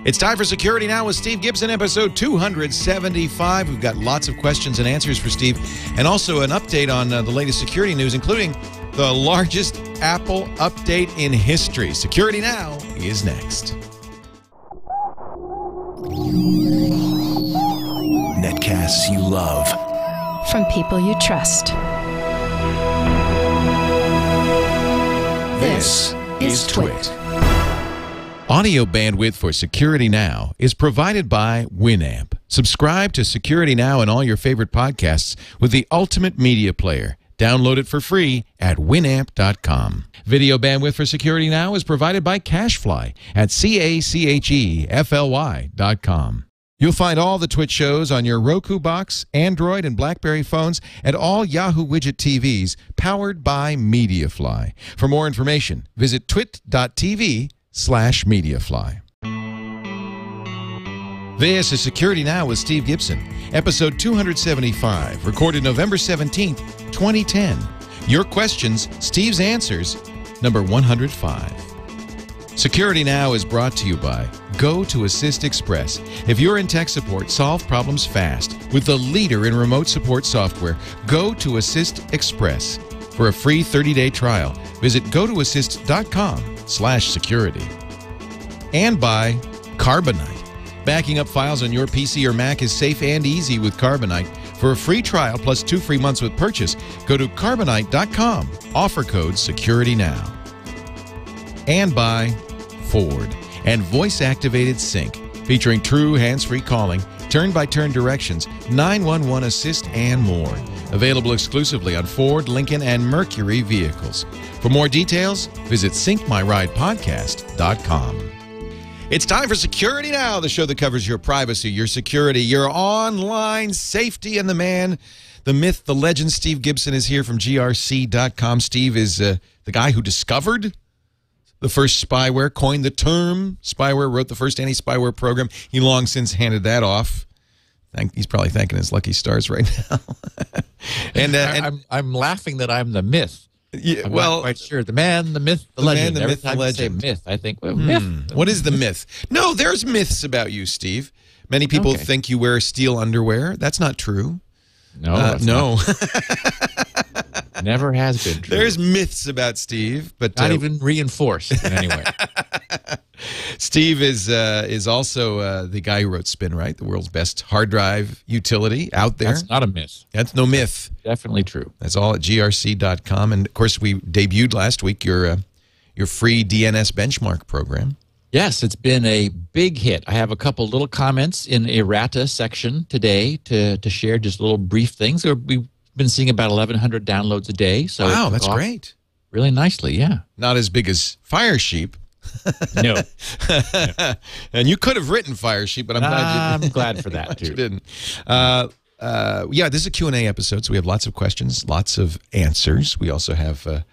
It's time for Security Now with Steve Gibson, episode 275. We've got lots of questions and answers for Steve, and also an update on the latest security news, including the largest Apple update in history. Security Now is next. Netcasts you love. From people you trust. This is Twit. Audio bandwidth for Security Now is provided by Winamp. Subscribe to Security Now and all your favorite podcasts with the ultimate media player. Download it for free at winamp.com. Video bandwidth for Security Now is provided by CacheFly at CacheFly.com. You'll find all the Twitch shows on your Roku box, Android, and BlackBerry phones, and all Yahoo Widget TVs powered by MediaFly. For more information, visit twit.tv/MediaFly. This is Security Now with Steve Gibson, episode 275, recorded November 17th, 2010. Your questions, Steve's answers, number 105. Security Now is brought to you by Go to Assist Express. If you're in tech support, solve problems fast with the leader in remote support software, Go to Assist Express. For a free 30-day trial, visit gotoassist.com/security. And by Carbonite. Backing up files on your PC or Mac is safe and easy with Carbonite. For a free trial plus 2 free months with purchase, go to carbonite.com. Offer code SecurityNow. And by Ford and voice-activated sync, featuring true hands-free calling, turn-by-turn directions, 911 assist, and more. Available exclusively on Ford, Lincoln, and Mercury vehicles. For more details, visit syncmyridepodcast.com. It's time for Security Now, the show that covers your privacy, your security, your online safety, and the man, the myth, the legend. Steve Gibson is here from grc.com. Steve is the guy who discovered the first spyware, coined the term spyware, wrote the first anti-spyware program. He long since handed that off. He's probably thanking his lucky stars right now. and I'm laughing that I'm the myth. Yeah, I'm well, not quite sure. The man, the myth, the legend. Man, the Every myth, time the you say legend. myth, I think, well, myth. What is the myth? No, there's myths about you, Steve. Many people think you wear steel underwear. That's not true. No, no. Never has been true. There's myths about Steve, but not even reinforced in any way. Steve is also the guy who wrote Spinrite, the world's best hard drive utility out there. That's not a myth. That's no myth. That's definitely true. That's all at grc.com. And, of course, we debuted last week your free DNS benchmark program. Yes, it's been a big hit. I have a couple little comments in errata section today to share, just little brief things. We've been seeing about 1,100 downloads a day. So wow, that's great. Really nicely, yeah. Not as big as Firesheep. No. And you could have written Firesheep, but I'm glad for that, too. You didn't. Yeah, this is a Q&A episode, so we have lots of questions, lots of answers. We also have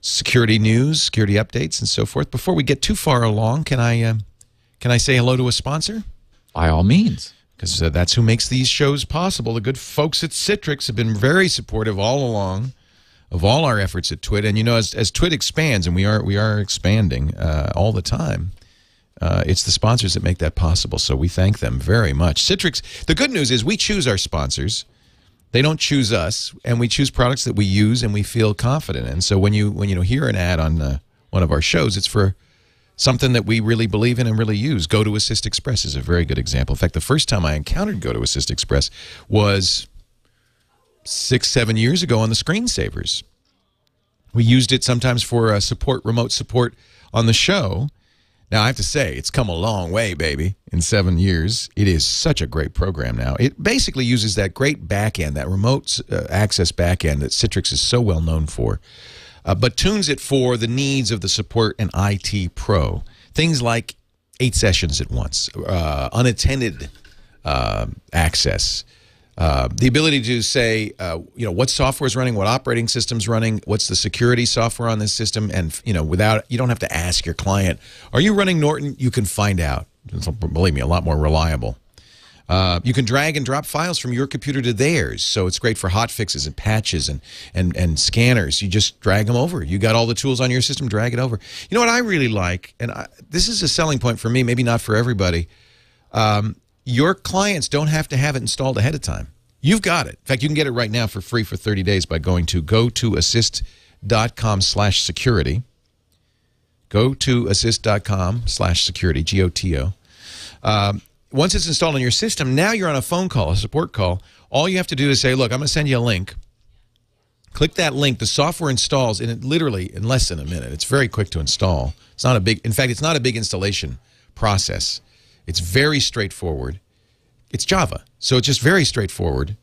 security news, security updates, and so forth. Before we get too far along, can I say hello to a sponsor? By all means. Because that's who makes these shows possible. The good folks at Citrix have been very supportive all along of all our efforts at Twit. And, you know, as Twit expands, and we are expanding all the time, it's the sponsors that make that possible. So we thank them very much. Citrix, the good news is we choose our sponsors. They don't choose us, and we choose products that we use and we feel confident in. So when you hear an ad on one of our shows, it's for something that we really believe in and really use. Go to Assist Express is a very good example. In fact, the first time I encountered Go to Assist Express was 6-7 years ago on the screensavers. We used it sometimes for remote support on the show. Now, I have to say, it's come a long way, baby, in 7 years. It is such a great program now. It basically uses that great backend, that remote access backend that Citrix is so well known for, but tunes it for the needs of the support and IT pro. Things like 8 sessions at once, unattended access, the ability to say, what software is running, what operating system's running, what's the security software on this system, and you don't have to ask your client, are you running Norton? You can find out. Believe me, a lot more reliable. You can drag and drop files from your computer to theirs, so it's great for hot fixes and patches and scanners. You just drag them over. You got all the tools on your system, drag it over. You know what I really like, and this is a selling point for me, maybe not for everybody. Your clients don't have to have it installed ahead of time. You've got it. In fact, you can get it right now for free for 30 days by going to gotoassist.com/security. Gotoassist.com/security, G-O-T-O. Once it's installed on your system, now you're on a phone call, a support call. All you have to do is say, look, I'm going to send you a link. Click that link. The software installs in literally in less than a minute. It's very quick to install. It's not a big, in fact, it's not a big installation process. It's very straightforward. It's Java, so it's just very straightforward.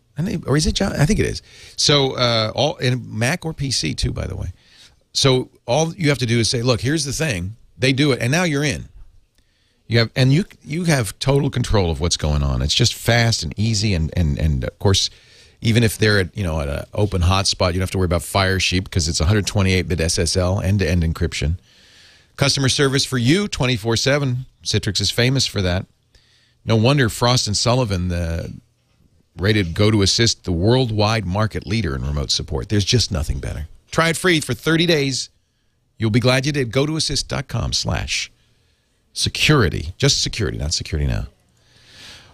Or is it Java? I think it is. So all in Mac or PC too, by the way. So all you have to do is say, look, here's the thing. They do it, and now you're in. You have total control of what's going on. It's just fast and easy, and of course, even if they're at an open hotspot, you don't have to worry about Firesheep because it's 128-bit SSL end-to-end encryption. Customer service for you 24/7. Citrix is famous for that. No wonder Frost & Sullivan rated GoToAssist the worldwide market leader in remote support. There's just nothing better. Try it free for 30 days. You'll be glad you did. GoToAssist.com/security. Just security, not security now.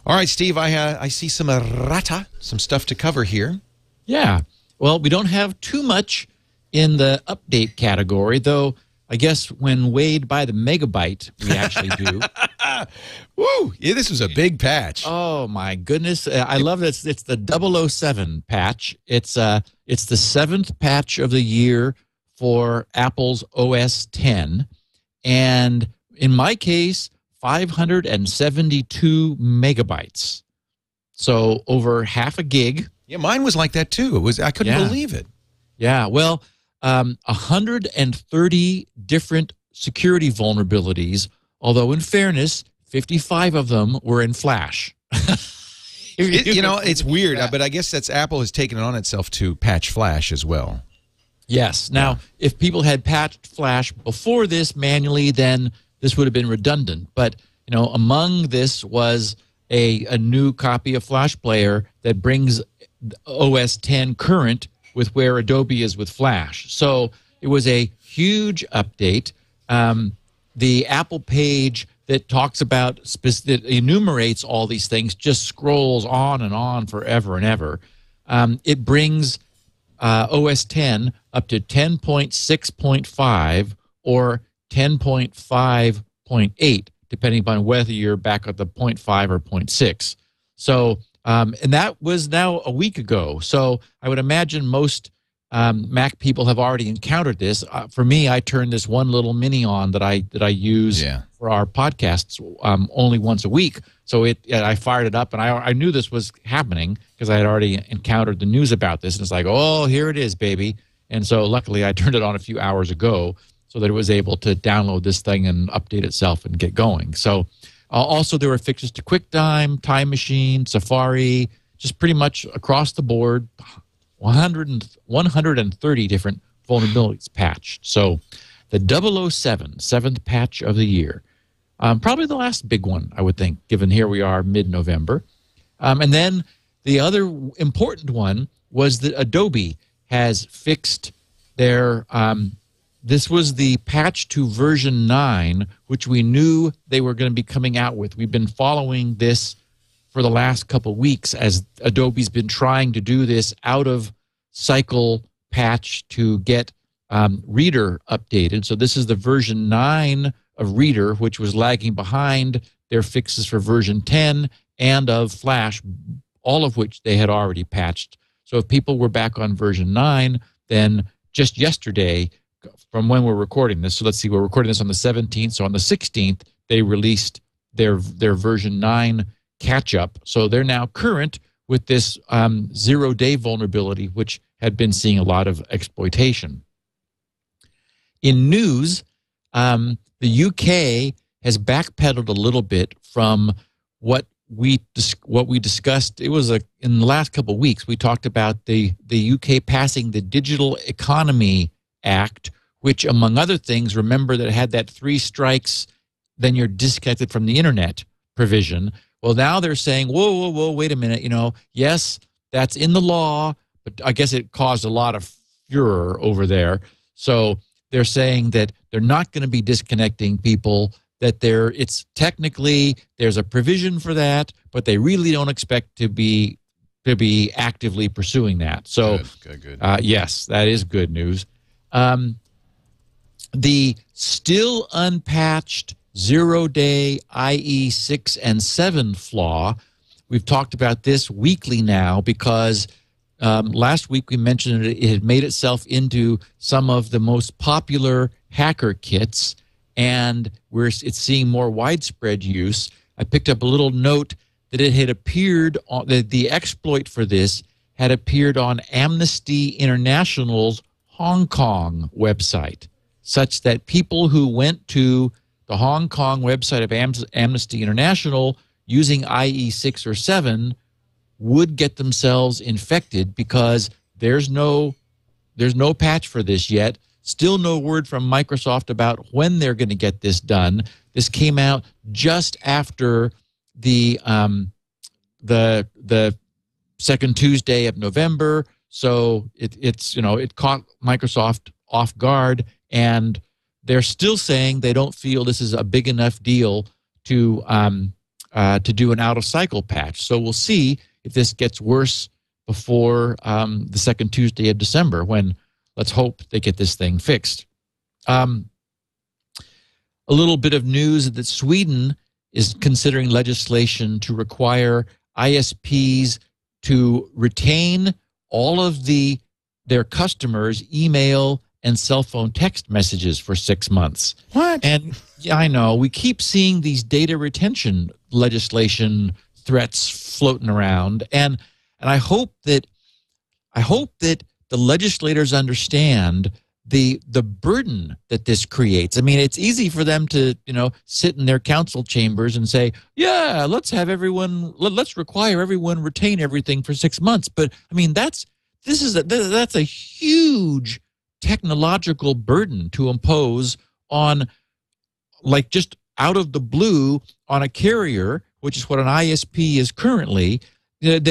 All right, Steve, I see some errata, some stuff to cover here. Yeah. Well, we don't have too much in the update category, though I guess when weighed by the megabyte, we actually do. Woo! Yeah, this was a big patch. Oh, my goodness. I love this. It's the 007 patch. It's the 7th patch of the year for Apple's OS X. And in my case, 572 megabytes. So over half a gig. Yeah, mine was like that too. I couldn't believe it. Yeah, well, 130 different security vulnerabilities, although in fairness, 55 of them were in Flash. It's weird, but I guess Apple has taken it on itself to patch Flash as well. Yes. Now, if people had patched Flash before this manually, then this would have been redundant. But, among this was a new copy of Flash Player that brings OS X current with where Adobe is with Flash. So it was a huge update. The Apple page that talks about, that enumerates all these things, just scrolls on and on forever and ever. It brings OS X up to 10.6.5 or 10.5.8, depending upon whether you're back at the 0.5 or 0.6. So, and that was now a week ago. So I would imagine most Mac people have already encountered this. For me, I turned this one little mini on that I use for our podcasts only once a week. So I fired it up, and I knew this was happening because I had already encountered the news about this. And it's like, oh, here it is, baby. And so luckily I turned it on a few hours ago so that it was able to download this thing and update itself and get going. So also there were fixes to QuickTime, Time Machine, Safari, just pretty much across the board, 130 different vulnerabilities patched. So the 007, 7th patch of the year. Probably the last big one, I would think, given here we are mid-November. And then the other important one was that Adobe has fixed their, this was the patch to version 9, which we knew they were going to be coming out with. We've been following this for the last couple weeks as Adobe's been trying to do this out-of-cycle patch to get Reader updated. So this is the version 9 of Reader, which was lagging behind their fixes for version 10 and of Flash, all of which they had already patched. So if people were back on version 9, then just yesterday, from when we're recording this, so let's see, we're recording this on the 17th, so on the 16th, they released their version 9 catch-up. So they're now current with this 0-day vulnerability, which had been seeing a lot of exploitation. In news, the UK has backpedaled a little bit from what we discussed. It was in the last couple of weeks, we talked about the UK passing the Digital Economy Act, which, among other things, remember that it had that 3 strikes, then you're disconnected from the internet provision. Well, now they're saying, whoa, wait a minute. Yes, that's in the law, but I guess it caused a lot of furor over there. So they're saying that they're not going to be disconnecting people, that it's technically there's a provision for that, but they really don't expect to be actively pursuing that. So good. yes, that is good news. The still unpatched 0-day IE 6 and 7 flaw, we've talked about this weekly now because last week we mentioned it had made itself into some of the most popular hacker kits, and it's seeing more widespread use. I picked up a little note that it had appeared on the exploit for this had appeared on Amnesty International's Hong Kong website, such that people who went to the Hong Kong website of Amnesty International using IE 6 or 7 would get themselves infected because there's no patch for this yet. Still no word from Microsoft about when they're going to get this done. This came out just after the second Tuesday of November, so it caught Microsoft off guard, and they're still saying they don't feel this is a big enough deal to do an out of cycle patch. So we'll see if this gets worse before the second Tuesday of December, when let's hope they get this thing fixed. A little bit of news that Sweden is considering legislation to require ISPs to retain all of their customers' email and cell phone text messages for 6 months. What? And yeah, I know we keep seeing these data retention legislation threats floating around, and I hope that the legislators understand the burden that this creates. I mean, it's easy for them to sit in their council chambers and say, yeah, let's require everyone retain everything for 6 months. But I mean, that's a huge technological burden to impose on, like, just out of the blue on a carrier, which is what an ISP is currently. That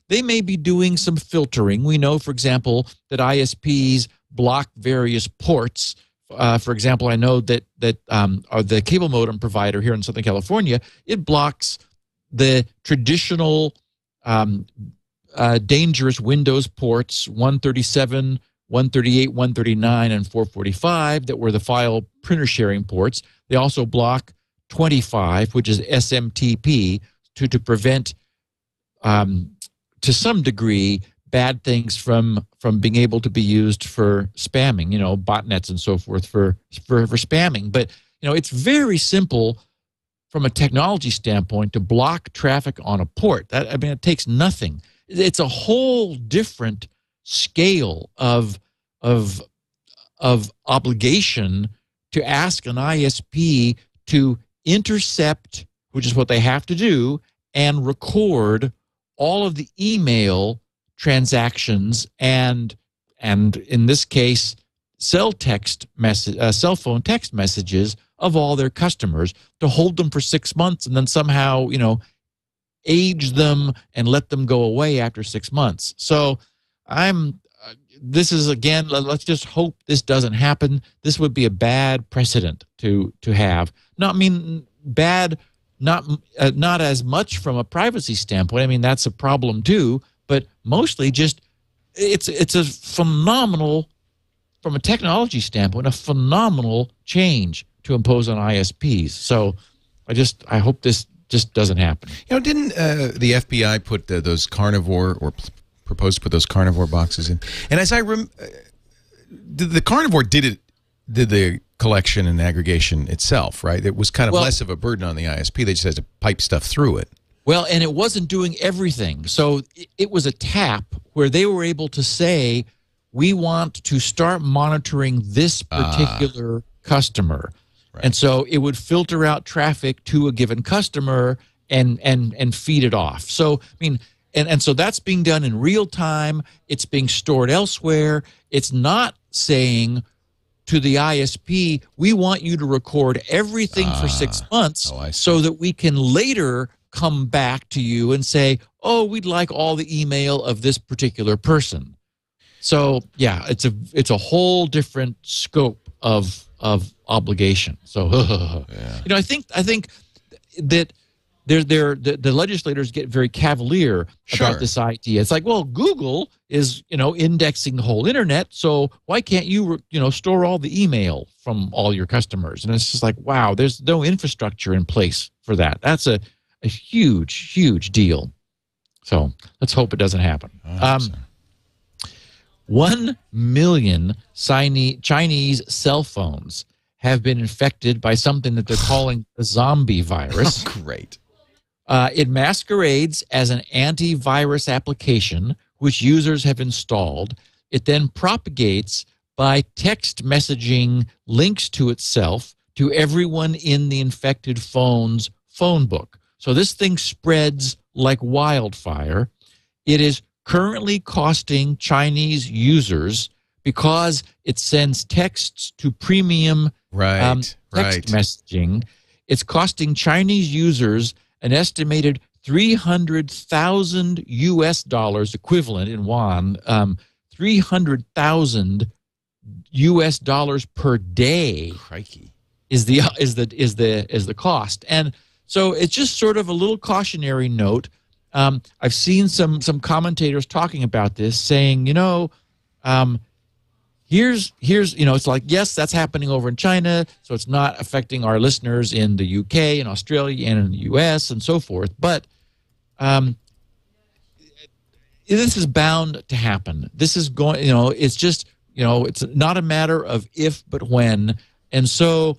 they may be doing some filtering. We know, for example, that ISPs block various ports. For example, I know that the cable modem provider here in Southern California, it blocks the traditional dangerous Windows ports 137, 138, 139, and 445 that were the file printer sharing ports. They also block 25, which is SMTP, to prevent to some degree bad things from being able to be used for spamming, botnets and so forth for spamming. But it's very simple from a technology standpoint to block traffic on a port. It takes nothing. It's a whole different scale of obligation to ask an ISP to intercept, which is what they have to do, and record all of the email transactions and in this case cell phone text messages of all their customers, to hold them for 6 months and then somehow age them and let them go away after 6 months. So this is, again, let's just hope this doesn't happen. This would be a bad precedent to have. Not as much from a privacy standpoint. I mean, that's a problem too, but mostly just it's a phenomenal, from a technology standpoint, a phenomenal change to impose on ISPs. So I hope this just doesn't happen. Didn't the FBI put those carnivore, or propose to put those carnivore boxes in? And as the carnivore did the collection and aggregation itself, right? It was kind of less of a burden on the ISP. They just had to pipe stuff through it. Well, and it wasn't doing everything. So it was a tap where they were able to say, we want to start monitoring this particular customer. Right. And so it would filter out traffic to a given customer and feed it off. So, I mean, and so that's being done in real time. It's being stored elsewhere. It's not saying to the ISP, we want you to record everything for 6 months so that we can later come back to you and say, oh, we'd like all the email of this particular person. So yeah, it's a whole different scope of obligation. So I think that the legislators get very cavalier about this idea. It's like, well, Google is indexing the whole internet, so why can't you store all the email from all your customers? And it's just like, wow, there's no infrastructure in place for that. That's a huge deal. So let's hope it doesn't happen. 1 million Chinese cell phones have been infected by something that they're calling the zombie virus. Great. It masquerades as an antivirus application which users have installed. It then propagates by text messaging links to itself to everyone in the infected phone's phone book. So this thing spreads like wildfire. It is currently costing Chinese users, because it sends texts to premium text messaging, it's costing Chinese users an estimated $300,000 equivalent in yuan, $300,000 per day. Crikey. is the cost. And so it's just sort of a little cautionary note. I've seen some commentators talking about this, saying, here's it's like, yes, that's happening over in China, so it's not affecting our listeners in the UK and Australia and in the US and so forth. But this is bound to happen. This is going, it's just, it's not a matter of if, but when. And so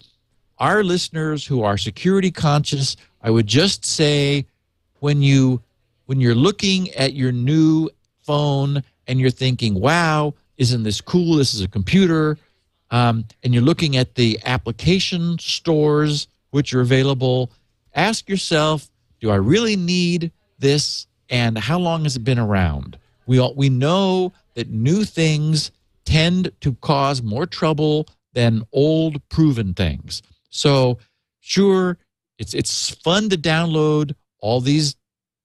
our listeners who are security conscious, I would just say, when you're looking at your new phone and you're thinking, wow, isn't this cool? This is a computer. And you're looking at the application stores which are available, ask yourself, do I really need this? And how long has it been around? We know that new things tend to cause more trouble than old proven things. So sure, it's fun to download all these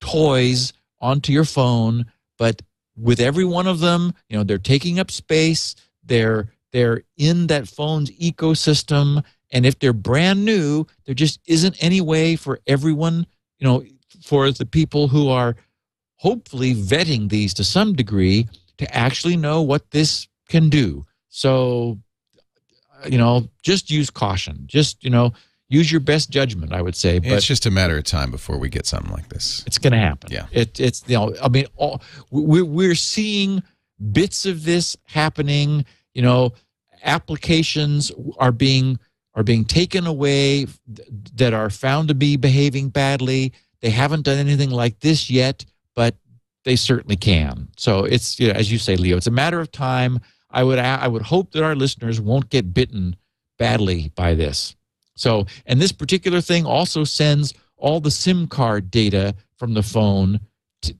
toys onto your phone, but with every one of them, they're taking up space, they're in that phone's ecosystem, and if they're brand new, there just isn't any way for everyone, for the people who are hopefully vetting these to some degree, to actually know what this can do. So, just use caution. Just, use your best judgment, I would say. But it's just a matter of time before we get something like this. It's going to happen. Yeah. We're seeing bits of this happening. Applications are being taken away that are found to be behaving badly. They haven't done anything like this yet, but they certainly can. So it's, as you say, Leo, it's a matter of time. I would hope that our listeners won't get bitten badly by this. So, and this particular thing also sends all the SIM card data from the phone,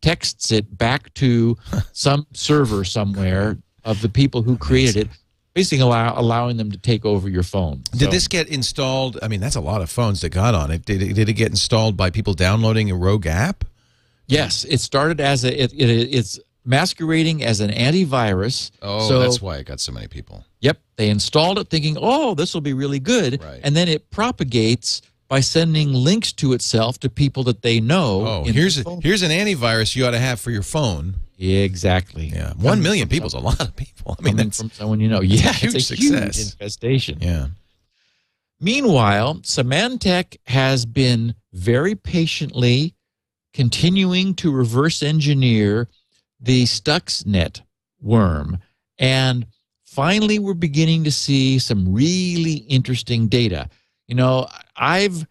texts it back to some server somewhere of the people who created it, basically allowing them to take over your phone. Did this get installed? I mean, that's a lot of phones that got on it. Did it get installed by people downloading a rogue app? Yes, it started as it's masquerading as an antivirus. Oh, so that's why it got so many people. Yep, they installed it thinking, oh, this will be really good. Right. And then it propagates by sending links to itself to people that they know. Oh, here's an antivirus you ought to have for your phone. Exactly. Yeah, 1 million people is a lot of people. I mean, that's from someone you know. Yeah, huge it's a success. huge infestation. Yeah. Meanwhile, Symantec has been very patiently continuing to reverse engineer the Stuxnet worm, and finally we're beginning to see some really interesting data. I've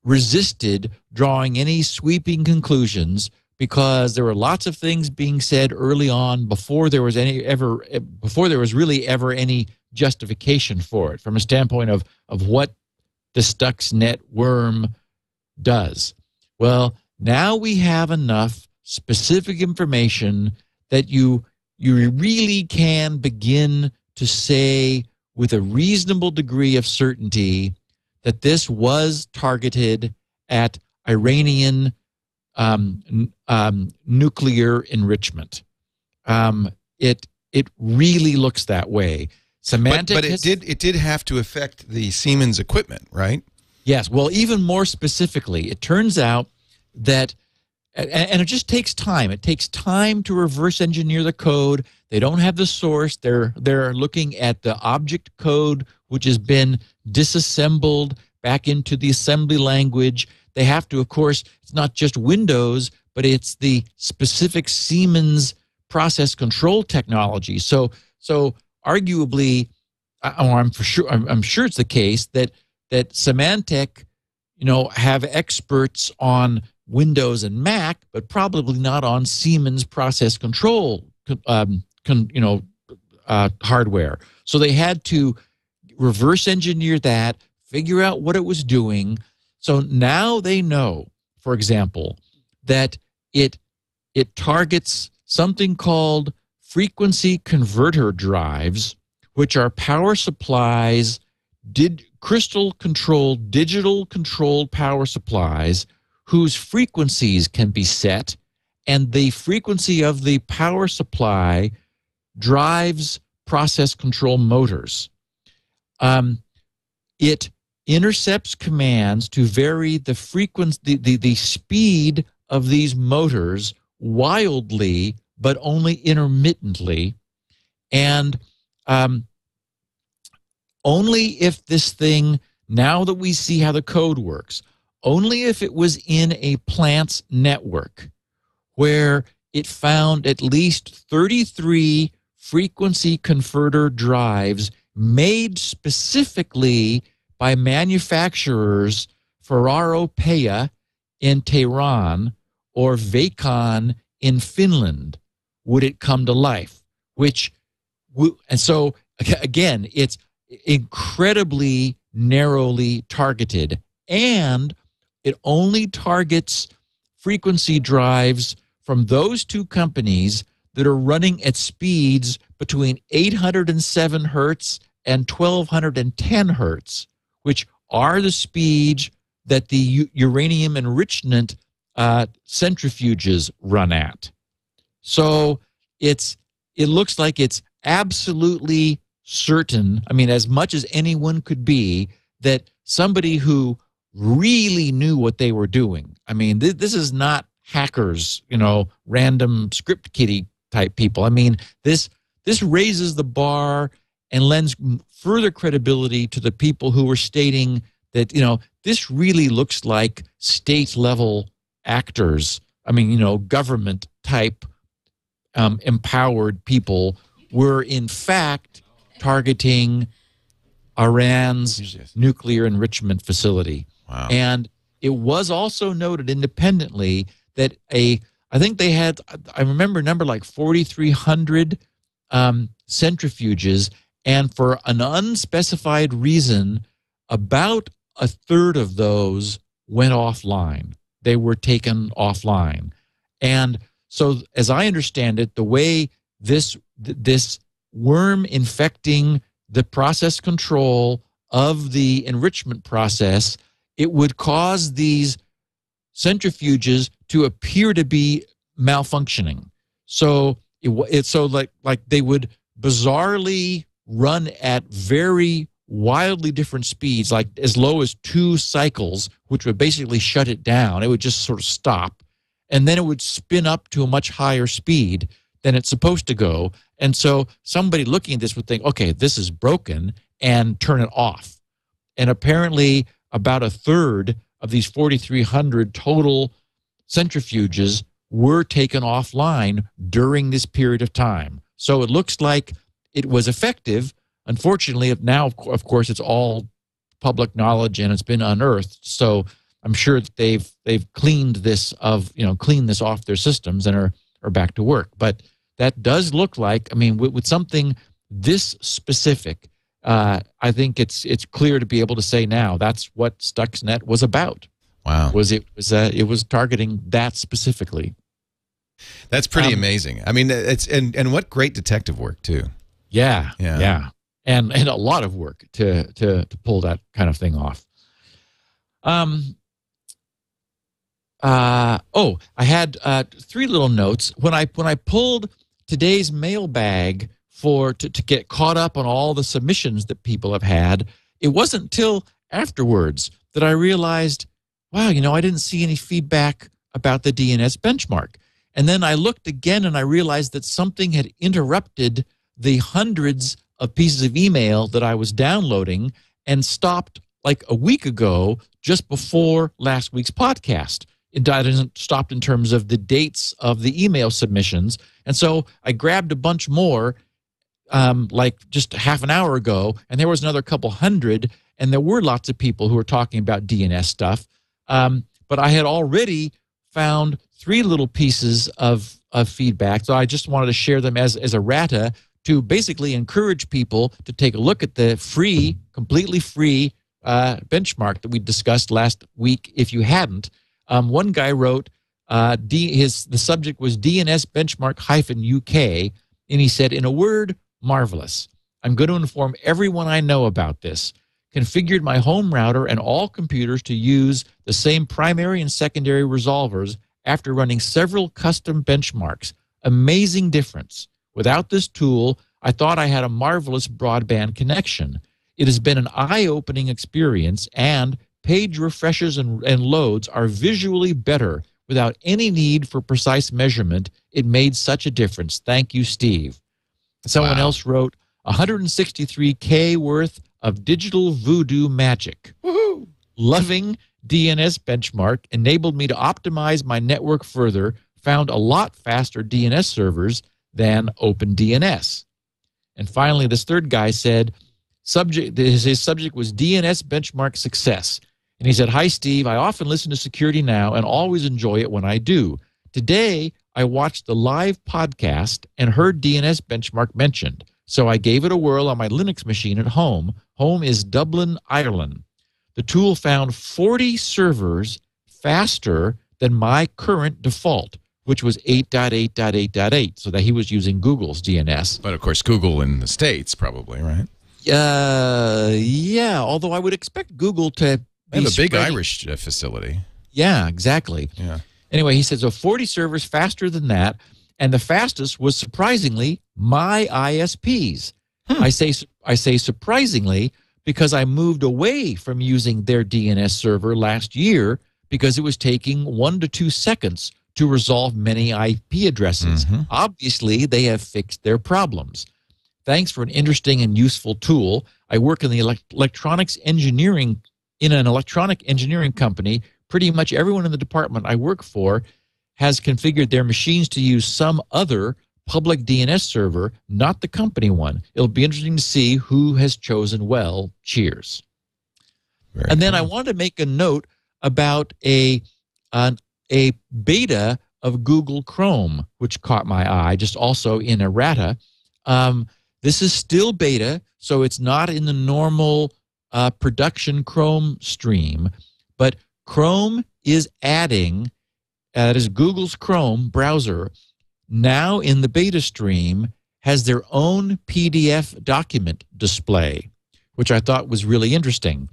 resisted drawing any sweeping conclusions because there were lots of things being said early on before there was really ever any justification for it from a standpoint of what the Stuxnet worm does. Well, now we have enough specific information that you really can begin to say with a reasonable degree of certainty that this was targeted at Iranian nuclear enrichment. It really looks that way. Symantec, but it did have to affect the Siemens equipment, right? Yes. Well, even more specifically, it turns out that, and it just takes time. It takes time to reverse engineer the code. They don't have the source. They're looking at the object code, which has been disassembled back into the assembly language. They have to, of course, it's not just Windows, but it's the specific Siemens process control technology. So arguably, I'm sure it's the case that Symantec, have experts on Windows and Mac, but probably not on Siemens process control, hardware. So they had to reverse engineer that, figure out what it was doing. So now they know, for example, that it targets something called frequency converter drives, which are power supplies, crystal-controlled, digital-controlled power supplies whose frequencies can be set, and the frequency of the power supply drives process control motors. It intercepts commands to vary the frequency, the speed of these motors wildly, but only intermittently, and only if this thing, now that we see how the code works, only if it was in a plant's network where it found at least 33 frequency converter drives made specifically by manufacturers Ferraro Paya in Tehran or Vacon in Finland, would it come to life. And so, again, it's incredibly narrowly targeted, and it only targets frequency drives from those two companies that are running at speeds between 807 hertz and 1210 hertz, which are the speeds that the uranium enrichment centrifuges run at. So it looks like it's absolutely certain, as much as anyone could be, that somebody who really knew what they were doing. This is not hackers, random script kiddie type people. This raises the bar and lends further credibility to the people who were stating that, this really looks like state level actors. Government type empowered people were in fact targeting Iran's nuclear enrichment facility. Wow. And it was also noted independently that I think they had, I remember a number like 4,300 centrifuges, and for an unspecified reason, about a third of those went offline. They were taken offline. And so, as I understand it, the way this worm infecting the process control of the enrichment process, it would cause these centrifuges to appear to be malfunctioning. So it's so like they would bizarrely run at very wildly different speeds, like as low as 2 cycles, which would basically shut it down. It would just sort of stop, and then it would spin up to a much higher speed than it's supposed to go. And so somebody looking at this would think, okay, this is broken, and turn it off. And apparently about a third of these 4,300 total centrifuges were taken offline during this period of time. So it looks like it was effective. Unfortunately, now, of course, it's all public knowledge and it's been unearthed. So I'm sure that they've cleaned this off their systems and are back to work. But that does look like, with something this specific, I think it's clear to be able to say now that's what Stuxnet was about. Wow. It was targeting that specifically. That's pretty amazing. It's and what great detective work too. Yeah. And a lot of work to pull that kind of thing off. I had three little notes. When I pulled today's mailbag to get caught up on all the submissions that people have had, it wasn't till afterwards that I realized, wow, I didn't see any feedback about the DNS benchmark. And then I looked again and I realized that something had interrupted the hundreds of pieces of email that I was downloading and stopped like a week ago, just before last week's podcast. It hasn't stopped in terms of the dates of the email submissions. And so I grabbed a bunch more like just half an hour ago, and there was another couple hundred, and there were lots of people who were talking about DNS stuff. But I had already found three little pieces of feedback, so I just wanted to share them as errata to basically encourage people to take a look at the free, completely free benchmark that we discussed last week if you hadn't. One guy wrote, the subject was DNS benchmark -UK, and he said, in a word, marvelous. I'm going to inform everyone I know about this. Configured my home router and all computers to use the same primary and secondary resolvers after running several custom benchmarks. Amazing difference. Without this tool, I thought I had a marvelous broadband connection. It has been an eye-opening experience, and page refreshes and loads are visually better without any need for precise measurement. It made such a difference. Thank you, Steve. Someone else wrote, 163K worth of digital voodoo magic. Woohoo! Loving DNS benchmark enabled me to optimize my network further, found a lot faster DNS servers than OpenDNS. And finally, this third guy said, his subject was DNS benchmark success. And he said, hi, Steve. I often listen to Security Now and always enjoy it when I do. Today, I watched the live podcast and heard DNS benchmark mentioned. So I gave it a whirl on my Linux machine at home. Home is Dublin, Ireland. The tool found 40 servers faster than my current default, which was 8.8.8.8, so that he was using Google's DNS. But, of course, Google in the States probably, right? Yeah, although I would expect Google to They have a big Irish facility. Yeah, exactly. Yeah. Anyway, he said, so 40 servers faster than that, and the fastest was surprisingly my ISPs. I say surprisingly because I moved away from using their DNS server last year because it was taking 1 to 2 seconds to resolve many IP addresses. Obviously, they have fixed their problems. Thanks for an interesting and useful tool. I work in the electronic engineering company. Pretty much everyone in the department I work for has configured their machines to use some other public DNS server, not the company one. It'll be interesting to see who has chosen well. Cheers. Very then cool. I wanted to make a note about a beta of Google Chrome, which caught my eye, just also in errata. This is still beta, so it's not in the normal production Chrome stream, but Chrome is adding, that is Google's Chrome browser, now in the beta stream has their own PDF document display, which I thought was really interesting.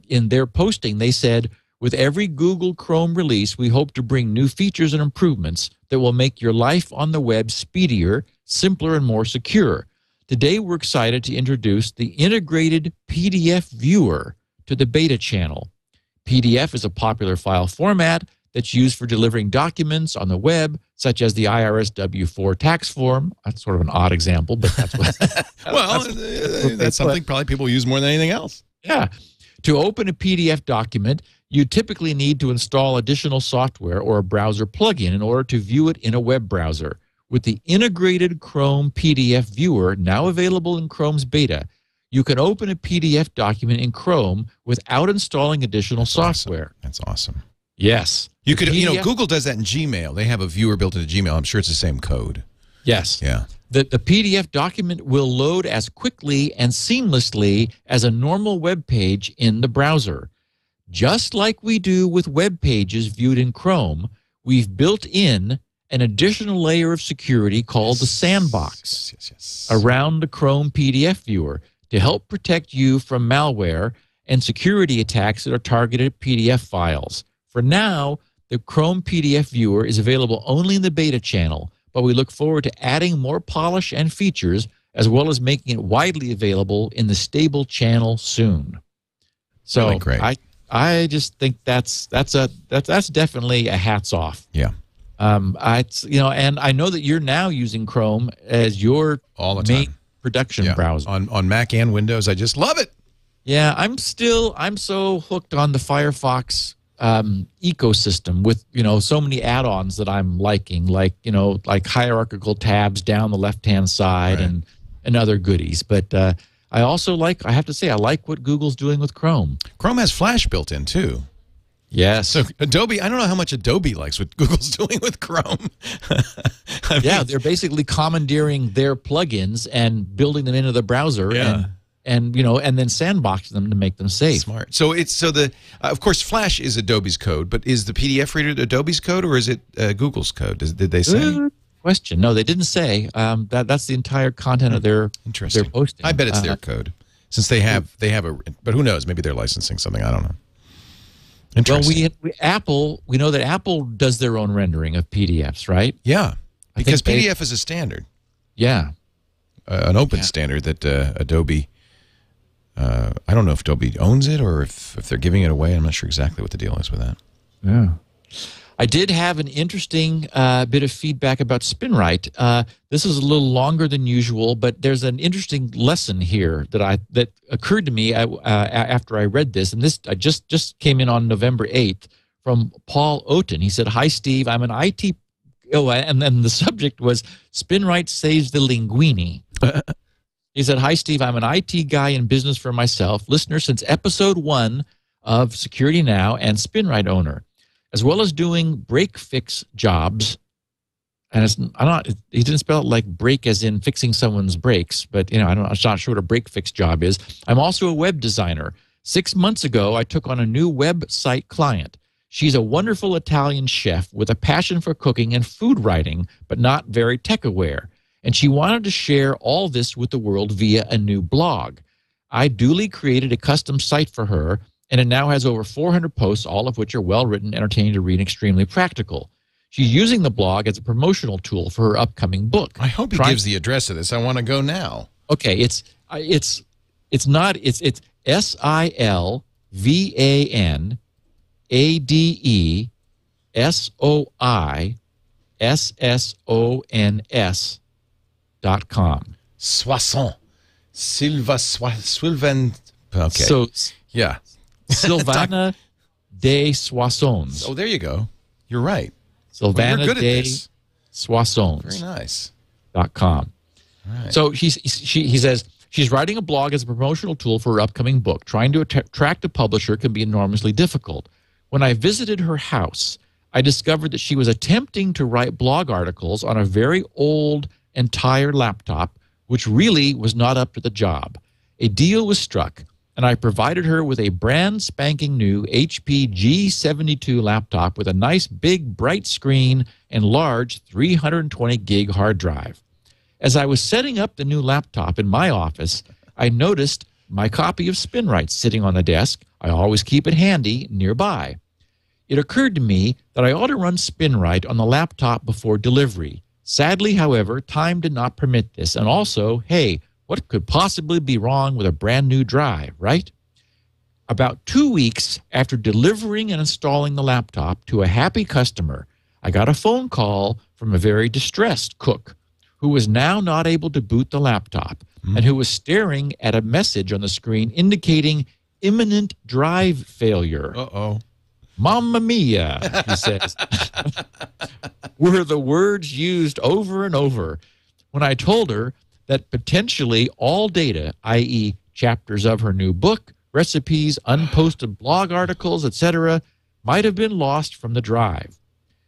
In their posting, they said, with every Google Chrome release, we hope to bring new features and improvements that will make your life on the web speedier, simpler, and more secure. Today, we're excited to introduce the integrated PDF viewer to the beta channel. PDF is a popular file format that's used for delivering documents on the web, such as the IRS W-4 tax form. That's sort of an odd example, but that's what... that's something probably people use more than anything else. Yeah. To open a PDF document, you typically need to install additional software or a browser plugin in order to view it in a web browser. With the integrated Chrome PDF viewer now available in Chrome's beta, you can open a PDF document in Chrome without installing additional software. Awesome. That's awesome. Yes. You could, Google does that in Gmail. They have a viewer built into Gmail. I'm sure it's the same code. Yes. Yeah. The PDF document will load as quickly and seamlessly as a normal web page in the browser. Just like we do with web pages viewed in Chrome, we've built in an additional layer of security called the sandbox around the Chrome PDF viewer to help protect you from malware and security attacks that are targeted at PDF files. For now, the Chrome PDF Viewer is available only in the beta channel, but we look forward to adding more polish and features, as well as making it widely available in the stable channel soon. So Really great. I just think that's definitely a hats off. Yeah. And I know that you're now using Chrome as your All the main time. production browser on Mac and Windows. I just love it. Yeah, I'm so hooked on the Firefox ecosystem with so many add-ons that I'm liking, like hierarchical tabs down the left-hand side and other goodies. But I also I have to say, I like what Google's doing with Chrome. Chrome has Flash built in too. Yes. So Adobe, I don't know how much Adobe likes what Google's doing with Chrome. They're basically commandeering their plugins and building them into the browser and then sandboxing them to make them safe. Smart. So of course Flash is Adobe's code, but is the PDF reader Adobe's code or is it Google's code? Did they say? Good question. No, they didn't say. That's the entire content of their posting. I bet it's their code, since they have but who knows? Maybe they're licensing something. I don't know. Well, we know that Apple does their own rendering of PDFs, right? Yeah, because PDF is a standard. Yeah, an open standard that Adobe. I don't know if Adobe owns it or if they're giving it away. I'm not sure exactly what the deal is with that. Yeah. I did have an interesting bit of feedback about Spinrite. This is a little longer than usual, but there's an interesting lesson here that occurred to me after I read this, and this I just came in on November 8th from Paul Oten. He said, "Hi, Steve. I'm an IT." Oh, and then the subject was Spinrite saves the linguini. He said, "Hi, Steve. I'm an IT guy in business for myself, listener since episode 1 of Security Now, and Spinrite owner, as well as doing break fix jobs." And he didn't spell it like break as in fixing someone's brakes, but I'm not sure what a break fix job is. I'm also a web designer. 6 months ago, I took on a new website client. She's a wonderful Italian chef with a passion for cooking and food writing, but not very tech aware. And she wanted to share all this with the world via a new blog. I duly created a custom site for her, and it now has over 400 posts, all of which are well-written, entertaining to read, and extremely practical. She's using the blog as a promotional tool for her upcoming book. I hope he gives the address of this. I want to go now. Okay, it's SILVANADESOISSONS.com. Soissons. Sylvan. Okay. So, yeah. Sylvana de Soissons. Oh, there you go. You're right. Sylvana de Soissons. Very nice. .com. Right. So he says she's writing a blog as a promotional tool for her upcoming book. Trying to attract a publisher can be enormously difficult. When I visited her house, I discovered that she was attempting to write blog articles on a very old and tired laptop, which really was not up to the job. A deal was struck, and I provided her with a brand spanking new HP G72 laptop with a nice big bright screen and large 320 gig hard drive. As I was setting up the new laptop in my office, I noticed my copy of Spinrite sitting on the desk. I always keep it handy nearby. It occurred to me that I ought to run Spinrite on the laptop before delivery. Sadly, however, time did not permit this. And also, hey, what could possibly be wrong with a brand new drive, right? About 2 weeks after delivering and installing the laptop to a happy customer, I got a phone call from a very distressed cook who was now not able to boot the laptop and who was staring at a message on the screen indicating imminent drive failure. Uh-oh. Mamma mia, he says, were the words used over and over when I told her that potentially all data, i.e. chapters of her new book, recipes, unposted blog articles, etc., might have been lost from the drive.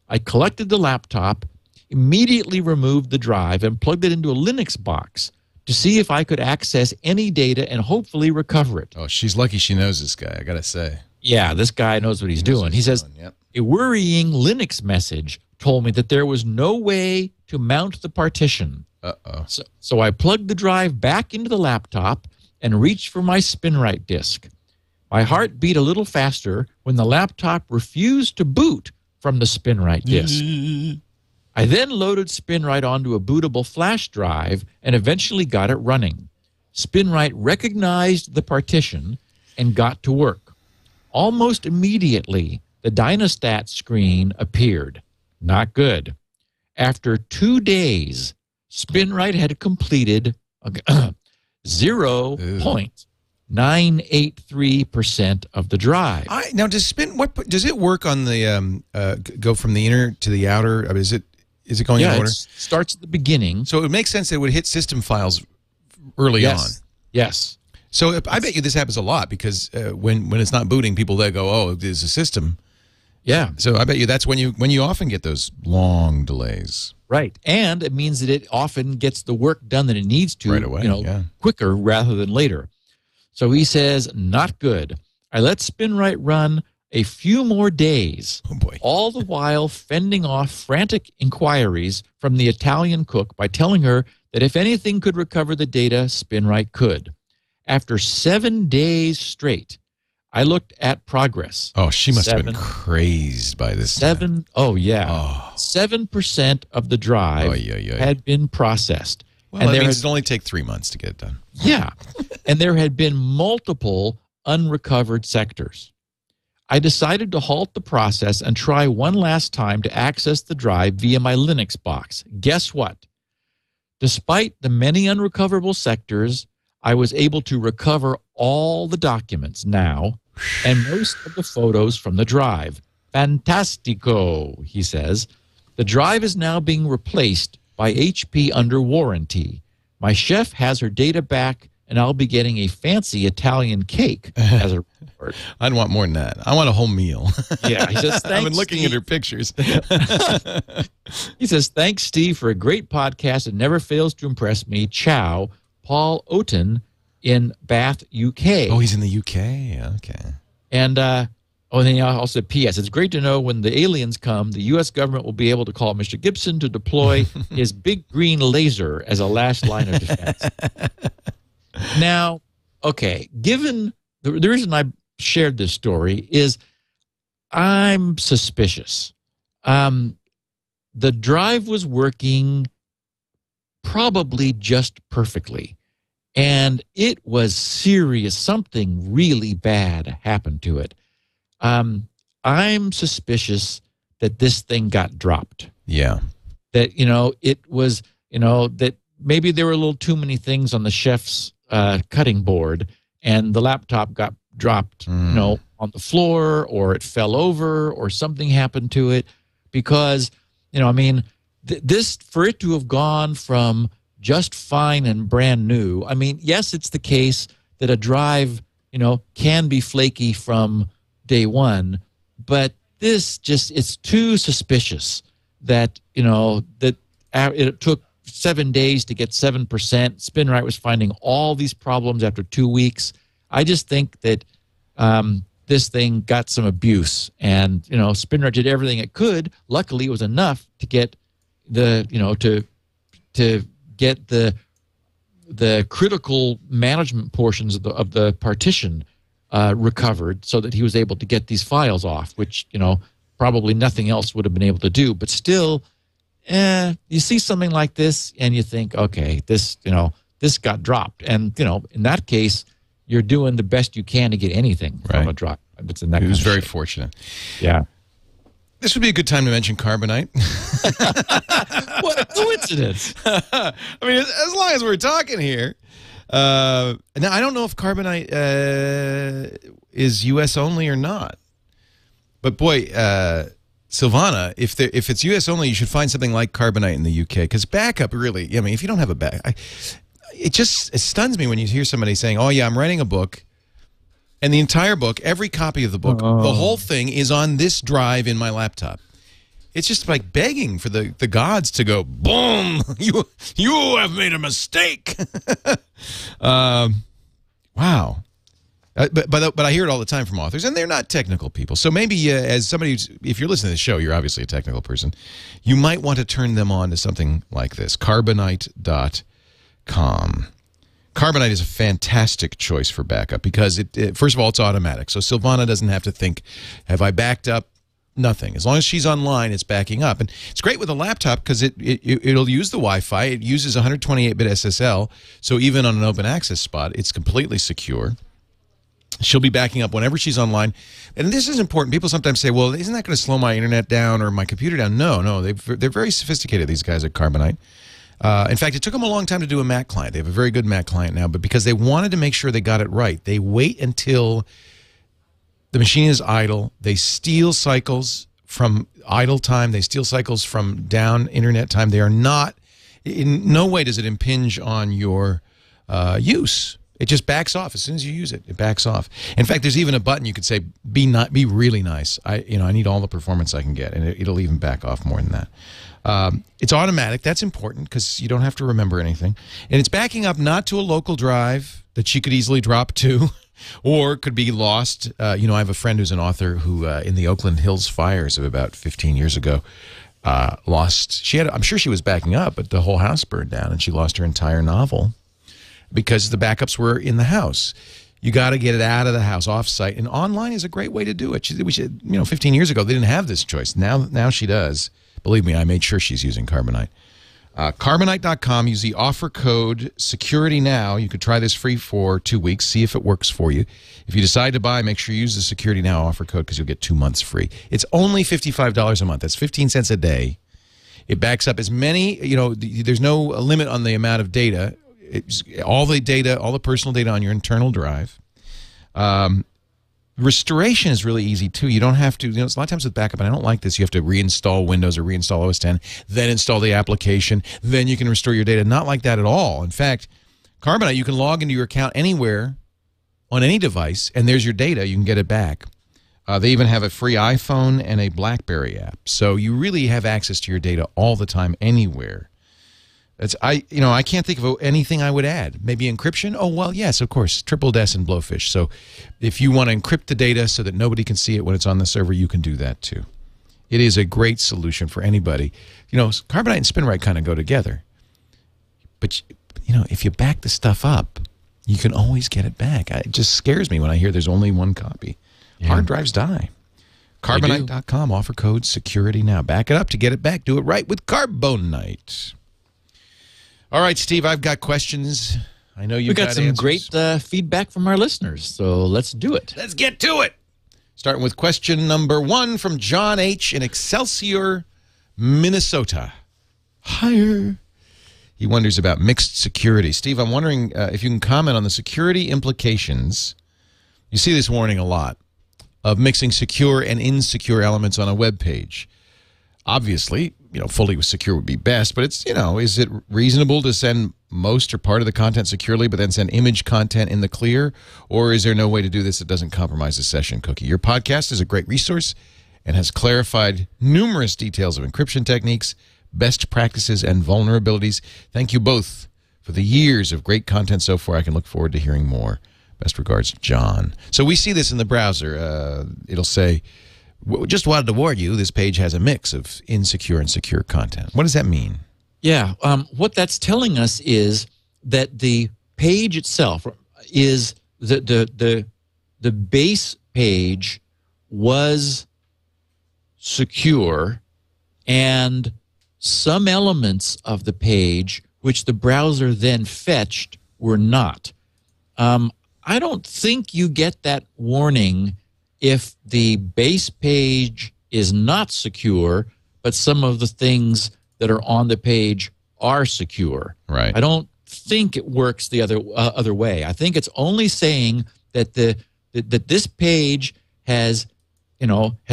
I collected the laptop, immediately removed the drive, and plugged it into a Linux box to see if I could access any data and hopefully recover it. Oh, she's lucky she knows this guy, I got to say. Yeah, this guy knows what he's doing. He says, a worrying Linux message told me that there was no way to mount the partition. Uh-oh. So I plugged the drive back into the laptop and reached for my Spinrite disk. My heart beat a little faster when the laptop refused to boot from the Spinrite disk. I then loaded Spinrite onto a bootable flash drive and eventually got it running. Spinrite recognized the partition and got to work. Almost immediately, the Dynastat screen appeared. Not good. After 2 days, Spinrite had completed 0.983% of the drive. Now, does it work on the go from the inner to the outer? I mean, is it going in order? It starts at the beginning. So it would make sense that it would hit system files early on. Yes. So I bet you this happens a lot because when it's not booting, people they go, "Oh, there's a system." Yeah. So I bet you that's when you often get those long delays. Right. And it means that it often gets the work done that it needs to right away, quicker rather than later. So he says, not good. I let Spinrite run a few more days, all the while fending off frantic inquiries from the Italian cook by telling her that if anything could recover the data, Spinrite could. After 7 days straight, I looked at progress. Oh, she must have been crazed by this. 7% of the drive had been processed. Well, and that means it'd only take 3 months to get it done. Yeah. And there had been multiple unrecovered sectors. I decided to halt the process and try one last time to access the drive via my Linux box. Guess what? Despite the many unrecoverable sectors, I was able to recover all the documents now and most of the photos from the drive. Fantastico, he says. The drive is now being replaced by HP under warranty. My chef has her data back, and I'll be getting a fancy Italian cake as a reward. I'd want more than that. I want a whole meal. Yeah, he says, thanks, I've been looking Steve. at her pictures. He says, thanks, Steve, for a great podcast. It never fails to impress me. Ciao, Paul Oaten in Bath, UK. Oh, he's in the UK. Okay. And then he also said, P.S. It's great to know when the aliens come, the U.S. government will be able to call Mr. Gibson to deploy his big green laser as a last line of defense. Now, okay, given the reason I shared this story is I'm suspicious. The drive was working probably just perfectly, and it was serious. Something really bad happened to it. I'm suspicious that this thing got dropped. Yeah. That, it was, that maybe there were a little too many things on the chef's cutting board, and the laptop got dropped, on the floor, or it fell over, or something happened to it. Because, this, for it to have gone from just fine and brand new, yes, it's the case that a drive, can be flaky from day one, but this it's too suspicious that, that it took 7 days to get 7%. Spinrite was finding all these problems after 2 weeks. I just think that this thing got some abuse, and, Spinrite did everything it could. Luckily, it was enough to get the, to get the critical management portions of the partition recovered, so that he was able to get these files off, which, probably nothing else would have been able to do. But still, you see something like this and you think, okay, this got dropped. And, in that case, you're doing the best you can to get anything from a drop. It's in that He was very fortunate. Yeah. This would be a good time to mention Carbonite. What a coincidence. As long as we're talking here. Now, I don't know if Carbonite is U.S. only or not. But, boy, Silvana, if it's U.S. only, you should find something like Carbonite in the U.K. Because backup, really, if you don't have a backup, it stuns me when you hear somebody saying, oh, yeah, I'm writing a book, and the entire book, every copy of the book, the whole thing is on this drive in my laptop. It's just like begging for the gods to go, boom, you have made a mistake. Wow. But I hear it all the time from authors, and they're not technical people. So maybe as somebody, if you're listening to the show, you're obviously a technical person, you might want to turn them on to something like this, Carbonite.com. Carbonite is a fantastic choice for backup because, first of all, it's automatic. So Silvana doesn't have to think, have I backed up Nothing. As long as she's online, it's backing up. And it's great with a laptop because it'll use the Wi-Fi. It uses 128-bit SSL, so even on an open access spot, it's completely secure. She'll be backing up whenever she's online. And this is important. People sometimes say, well, isn't that going to slow my internet down or my computer down? No. They're very sophisticated, these guys at Carbonite. In fact, it took them a long time to do a Mac client. They have a very good Mac client now, but because they wanted to make sure they got it right, they wait until the machine is idle. They steal cycles from idle time. They steal cycles from down internet time. They are not, in no way does it impinge on your use. It just backs off as soon as you use it. It backs off. In fact, there's even a button you could say, be really nice. I need all the performance I can get, and it'll even back off more than that. It's automatic. That's important because you don't have to remember anything. And it's backing up not to a local drive that she could easily drop to or could be lost. I have a friend who's an author who, in the Oakland Hills fires of about 15 years ago, lost. I'm sure she was backing up, but the whole house burned down, and she lost her entire novel because the backups were in the house. You got to get it out of the house, off-site, and online is a great way to do it. 15 years ago, they didn't have this choice. Now she does. Believe me, I made sure she's using Carbonite. Carbonite.com, use the offer code SecurityNow. You could try this free for 2 weeks, see if it works for you. If you decide to buy, make sure you use the SecurityNow offer code because you'll get 2 months free. It's only $55 a month. That's 15 cents a day. It backs up as many, there's no limit on the amount of data. All the personal data on your internal drive. Restoration is really easy too. You don't have to, it's a lot of times with backup, and I don't like this, you have to reinstall Windows or reinstall OS X, then install the application, then you can restore your data. Not like that at all. In fact, Carbonite, you can log into your account anywhere on any device, and there's your data. You can get it back. They even have a free iPhone and a BlackBerry app. So you really have access to your data all the time, anywhere. I can't think of anything I would add. Maybe encryption? Oh, well, yes, of course. Triple S and Blowfish. So if you want to encrypt the data so that nobody can see it when it's on the server, you can do that too. It is a great solution for anybody. Carbonite and Spinrite kind of go together. But, if you back the stuff up, you can always get it back. It just scares me when I hear there's only one copy. Yeah. Hard drives die. Carbonite.com, offer code SecurityNow. Back it up to get it back. Do it right with Carbonite. All right, Steve, I've got questions. I know you've got some answers. Great feedback from our listeners, so let's do it. Let's get to it. Starting with question number 1 from John H. in Excelsior, Minnesota. Higher. He wonders about mixed security. Steve, I'm wondering if you can comment on the security implications. You see this warning a lot of mixing secure and insecure elements on a web page. Obviously, fully secure would be best, but it's, is it reasonable to send most or part of the content securely, but then send image content in the clear? Or is there no way to do this that doesn't compromise the session cookie? Your podcast is a great resource and has clarified numerous details of encryption techniques, best practices, and vulnerabilities. Thank you both for the years of great content so far. I can look forward to hearing more. Best regards, John. So we see this in the browser. It'll say, just wanted to warn you, this page has a mix of insecure and secure content. What does that mean? Yeah, what that's telling us is that the page itself is the base page was secure, and some elements of the page which the browser then fetched were not. I don't think you get that warning if the base page is not secure, but some of the things that are on the page are secure. Right. I don't think it works the other way. I think it's only saying that that this page has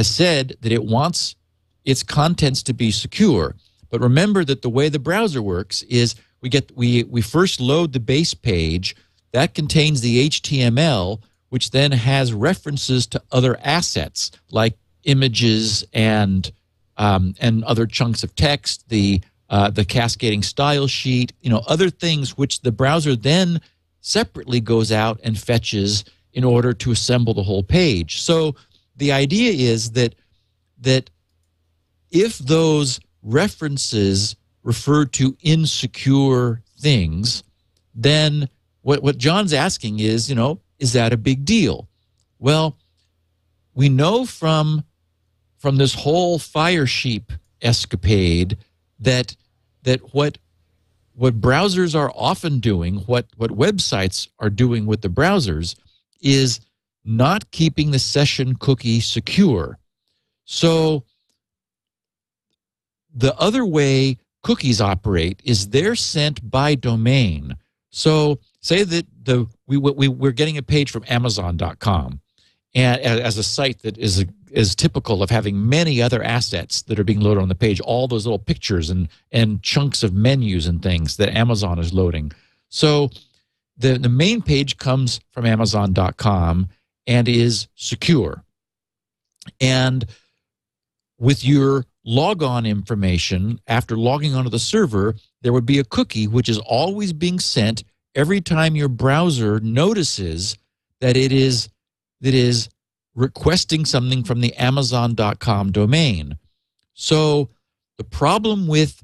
said that it wants its contents to be secure. But remember that the way the browser works is we first load the base page that contains the HTML, which then has references to other assets like images and other chunks of text, the cascading style sheet, other things which the browser then separately goes out and fetches in order to assemble the whole page. So the idea is that if those references refer to insecure things, then what John's asking is that a big deal? Well, we know from from this whole fire sheep escapade that what browsers are often doing, what websites are doing with the browsers, is not keeping the session cookie secure. So the other way cookies operate is they're sent by domain. So say that we're getting a page from Amazon.com, and as a site that is typical of having many other assets that are being loaded on the page, all those little pictures and chunks of menus and things that Amazon is loading. So the main page comes from Amazon.com and is secure. And with your logon information, after logging onto the server, there would be a cookie which is always being sent every time your browser notices that it is requesting something from the Amazon.com domain. So the problem with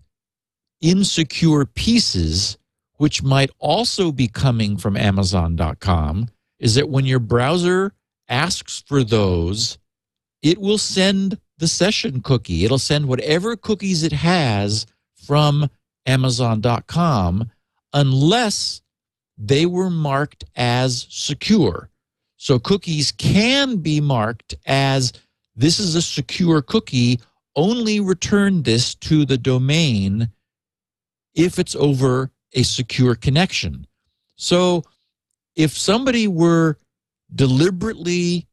insecure pieces, which might also be coming from Amazon.com, is that when your browser asks for those, it will send the session cookie. It'll send whatever cookies it has from Amazon.com unless they were marked as secure. So cookies can be marked as this is a secure cookie, only return this to the domain if it's over a secure connection. So if somebody were deliberately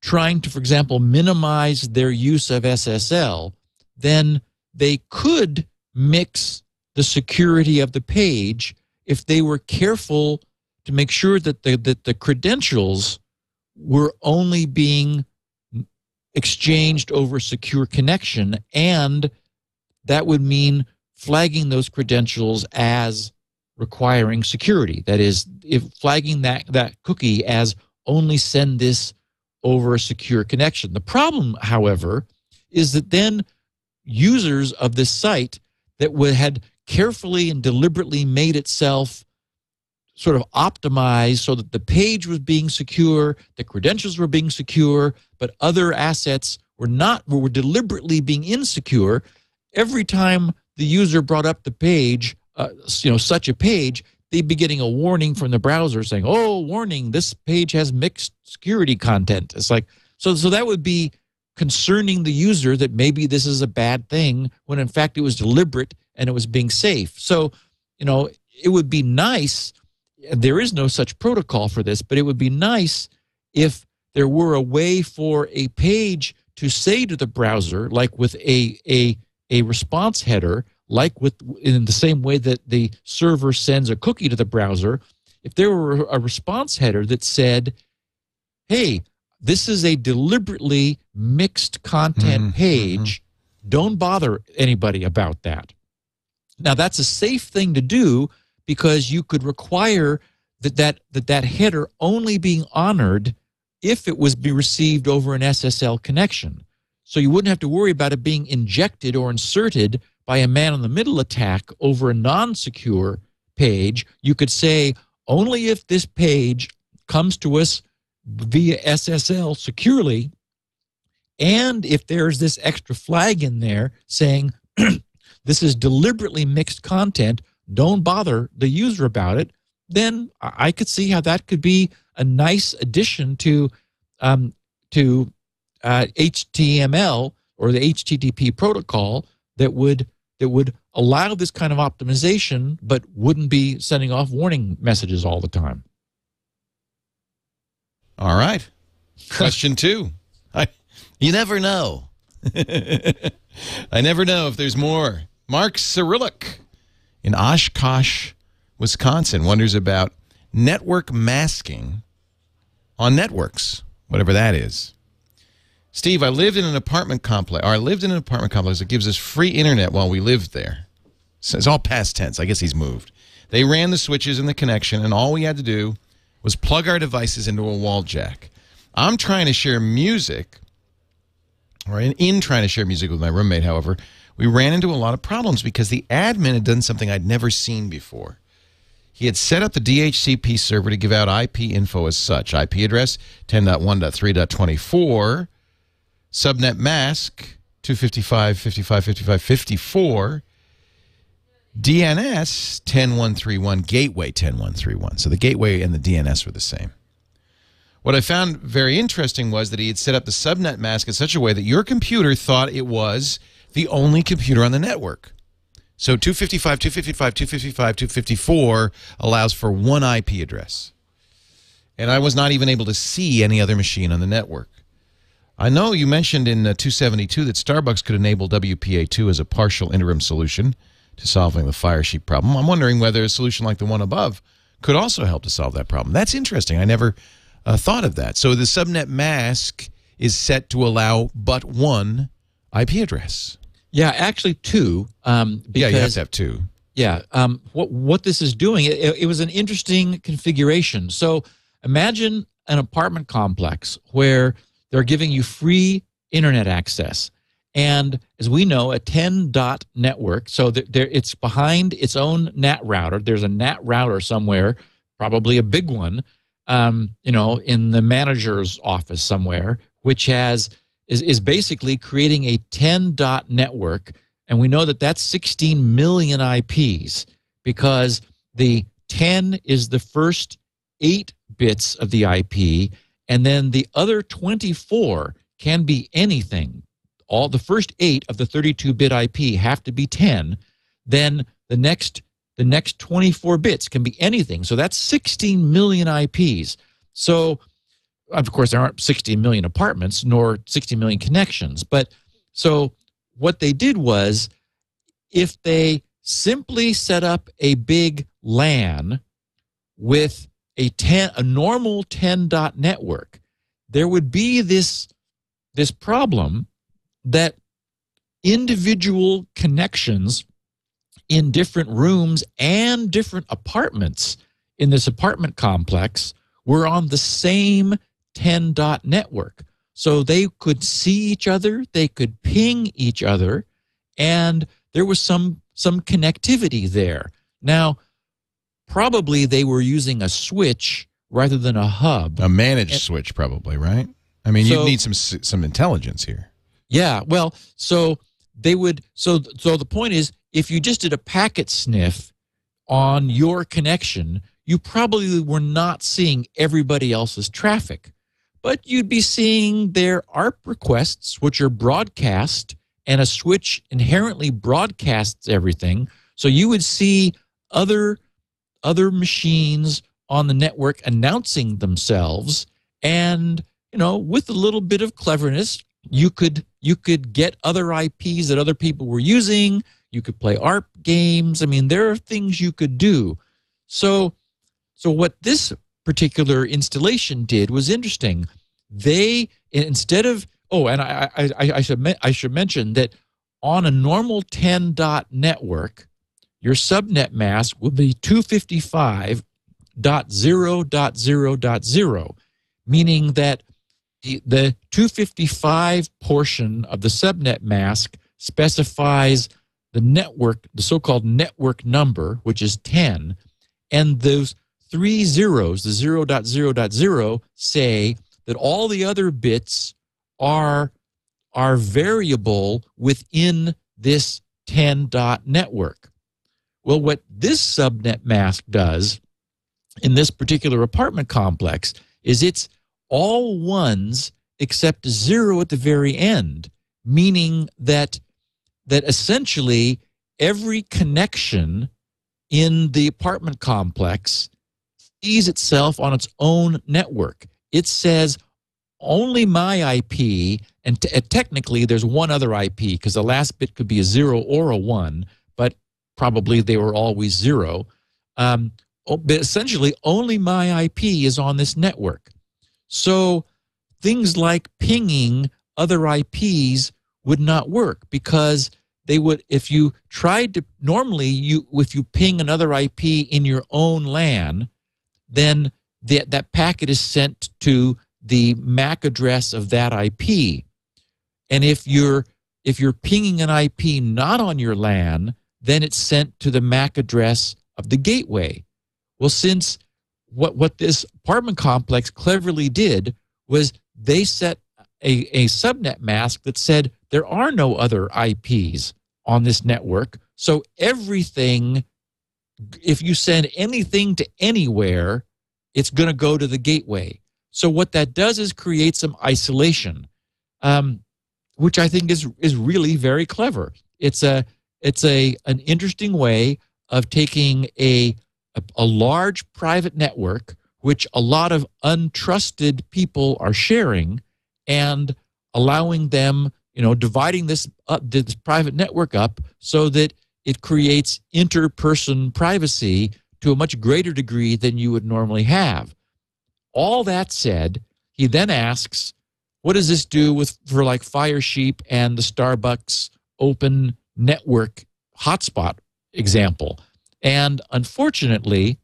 trying to, for example, minimize their use of SSL, then they could mix the security of the page if they were careful to make sure that the credentials were only being exchanged over secure connection, and that would mean flagging those credentials as requiring security. That is, if flagging that cookie as only send this over a secure connection. The problem, however, is that then users of this site that had carefully and deliberately made itself sort of optimized so that the page was being secure, the credentials were being secure, but other assets were deliberately being insecure. Every time the user brought up the page, such a page, they'd be getting a warning from the browser saying, "Oh, warning! This page has mixed security content." It's like so that would be concerning the user that maybe this is a bad thing when in fact it was deliberate and it was being safe. So, it would be nice. There is no such protocol for this, but it would be nice if there were a way for a page to say to the browser, like with a response header, in the same way that the server sends a cookie to the browser, if there were a response header that said, "Hey, this is a deliberately mixed content page. Don't bother anybody about that." Now, that's a safe thing to do, because you could require that header only being honored if it was received over an SSL connection. So you wouldn't have to worry about it being injected or inserted by a man-in-the-middle attack over a non-secure page. You could say, only if this page comes to us via SSL securely, and if there's this extra flag in there saying, this is deliberately mixed content, don't bother the user about it, then I could see how that could be a nice addition to HTML or the HTTP protocol that would allow this kind of optimization, but wouldn't be sending off warning messages all the time. All right. Question 2. You never know. I never know if there's more. Mark Cyrillic in Oshkosh, Wisconsin, wonders about network masking on networks, whatever that is. Steve, I lived in an apartment complex that gives us free internet while we lived there. So it's all past tense. I guess he's moved. They ran the switches and the connection, and all we had to do was plug our devices into a wall jack. I'm trying to share music, or in trying to share music with my roommate, however, we ran into a lot of problems because the admin had done something I'd never seen before. He had set up the DHCP server to give out IP info as such. IP address 10.1.3.24. subnet mask 255.55.55.54, DNS 10.131, gateway 10.131. So the gateway and the DNS were the same. What I found very interesting was that he had set up the subnet mask in such a way that your computer thought it was the only computer on the network. So 255, 255, 255, 254 allows for one IP address. And I was not even able to see any other machine on the network. I know you mentioned in 272 that Starbucks could enable WPA2 as a partial interim solution to solving the fire sheet problem. I'm wondering whether a solution like the one above could also help to solve that problem. That's interesting. I never thought of that. So the subnet mask is set to allow but one IP address. Yeah, actually two. Yeah, you have to have two. Yeah. What this is doing, it was an interesting configuration. So imagine an apartment complex where they're giving you free internet access. And as we know, a 10-dot network, so it's behind its own NAT router. There's a NAT router somewhere, probably a big one, in the manager's office somewhere, which is basically creating a 10-dot network. And we know that that's 16 million IPs because the 10 is the first 8 bits of the IP, and then the other 24 can be anything. All the first 8 of the 32-bit IP have to be 10. Then the next 24 bits can be anything. So that's 16 million IPs. So, of course, there aren't 16 million apartments nor 16 million connections. But so what they did was, if they simply set up a big LAN with a normal 10-dot network, there would be this problem that individual connections in different rooms and different apartments in this apartment complex were on the same 10-dot network. So they could see each other, they could ping each other, and there was some connectivity there. Now, probably they were using a switch rather than a hub. A managed switch, probably, right? I mean, you need some intelligence here. Yeah, well, so they would. So the point is, if you just did a packet sniff on your connection, you probably were not seeing everybody else's traffic, but you'd be seeing their ARP requests, which are broadcast, and a switch inherently broadcasts everything. So you would see other machines on the network announcing themselves, and with a little bit of cleverness, you could get other IPs that other people were using. You could play ARP games. I mean, there are things you could do. So what this particular installation did was interesting. They, instead of and I should mention that on a normal 10-dot network, your subnet mask would be 255.0.0.0, meaning that the 255 portion of the subnet mask specifies the network, the so-called network number, which is 10, and those 3 zeros, the 0.0.0, say that all the other bits are variable within this 10-dot network. Well, what this subnet mask does in this particular apartment complex is it's all ones except a 0 at the very end, meaning that essentially every connection in the apartment complex sees itself on its own network. It says only my IP, and technically there's one other IP because the last bit could be a 0 or a 1, but probably they were always 0. But essentially only my IP is on this network. So things like pinging other IPs would not work because they would, if you tried to, normally if you ping another IP in your own LAN, then that packet is sent to the MAC address of that IP. And if you're pinging an IP not on your LAN, then it's sent to the MAC address of the gateway. Well, since what this apartment complex cleverly did was they set a subnet mask that said there are no other IPs on this network. So everything, if you send anything to anywhere, it's going to go to the gateway. So what that does is create some isolation, which I think is really very clever. It's an interesting way of taking a large private network, which a lot of untrusted people are sharing, and allowing them, dividing this private network up so that it creates interperson privacy to a much greater degree than you would normally have. All that said, he then asks, what does this do for like Firesheep and the Starbucks open network hotspot example? And unfortunately,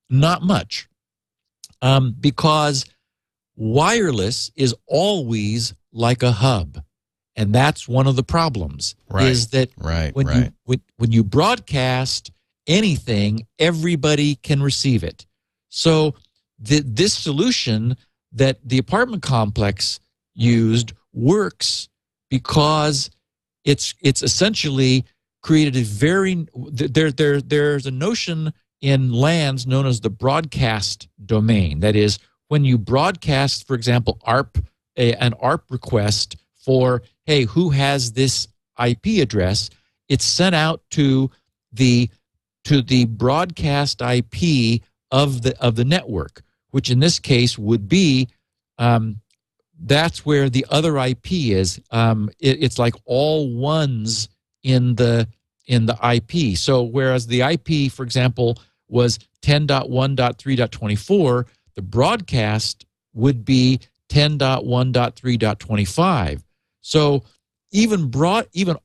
not much, because wireless is always like a hub. And that's one of the problems, is that when you broadcast anything, everybody can receive it. So this solution that the apartment complex used works because it's essentially created a there's a notion in lands known as the broadcast domain. That is, when you broadcast, for example, an ARP request for, hey, who has this IP address, it's sent out to the broadcast IP of the network, which in this case would be that's where the other IP is. It's like all ones in the IP. So whereas the IP, for example, was 10.1.3.24, the broadcast would be 10.1.3.25. So even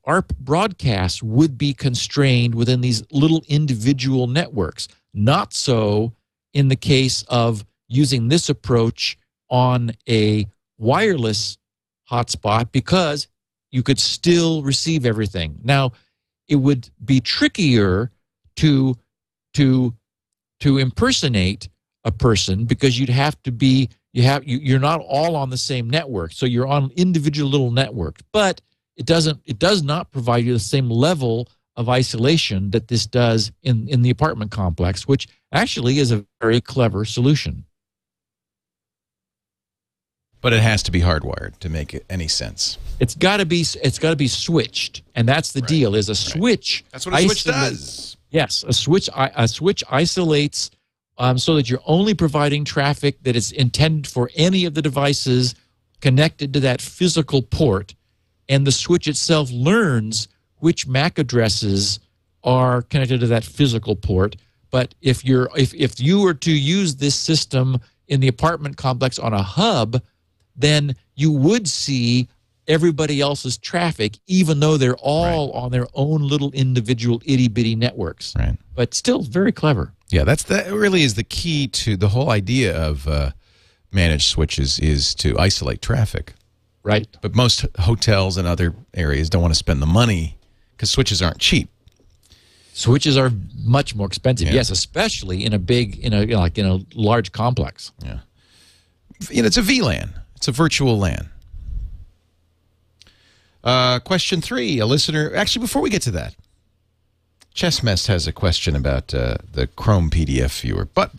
ARP broadcasts would be constrained within these little individual networks. Not so in the case of using this approach on a wireless hotspot, because you could still receive everything. Now, it would be trickier to impersonate a person, because you'd have to be you're not all on the same network, so you're on individual little networks. But it does not provide you the same level of isolation that this does in the apartment complex, which actually is a very clever solution. But it has to be hardwired to make it any sense. It's got to be switched, and that's the deal. Is a switch. That's what a switch does. Yes, a switch isolates so that you're only providing traffic that is intended for any of the devices connected to that physical port, and the switch itself learns which MAC addresses are connected to that physical port. But if you were to use this system in the apartment complex on a hub, then you would see everybody else's traffic, even though they're all on their own little individual itty-bitty networks. Right. But still very clever. Yeah, that really is the key to the whole idea of managed switches, is to isolate traffic. Right. But most hotels and other areas don't want to spend the money because switches aren't cheap. Switches are much more expensive. Yeah. Yes, especially in a large complex. Yeah. It's a VLAN. It's a virtual LAN. Question 3, a listener. Actually, before we get to that, Chessmest has a question about the Chrome PDF viewer. But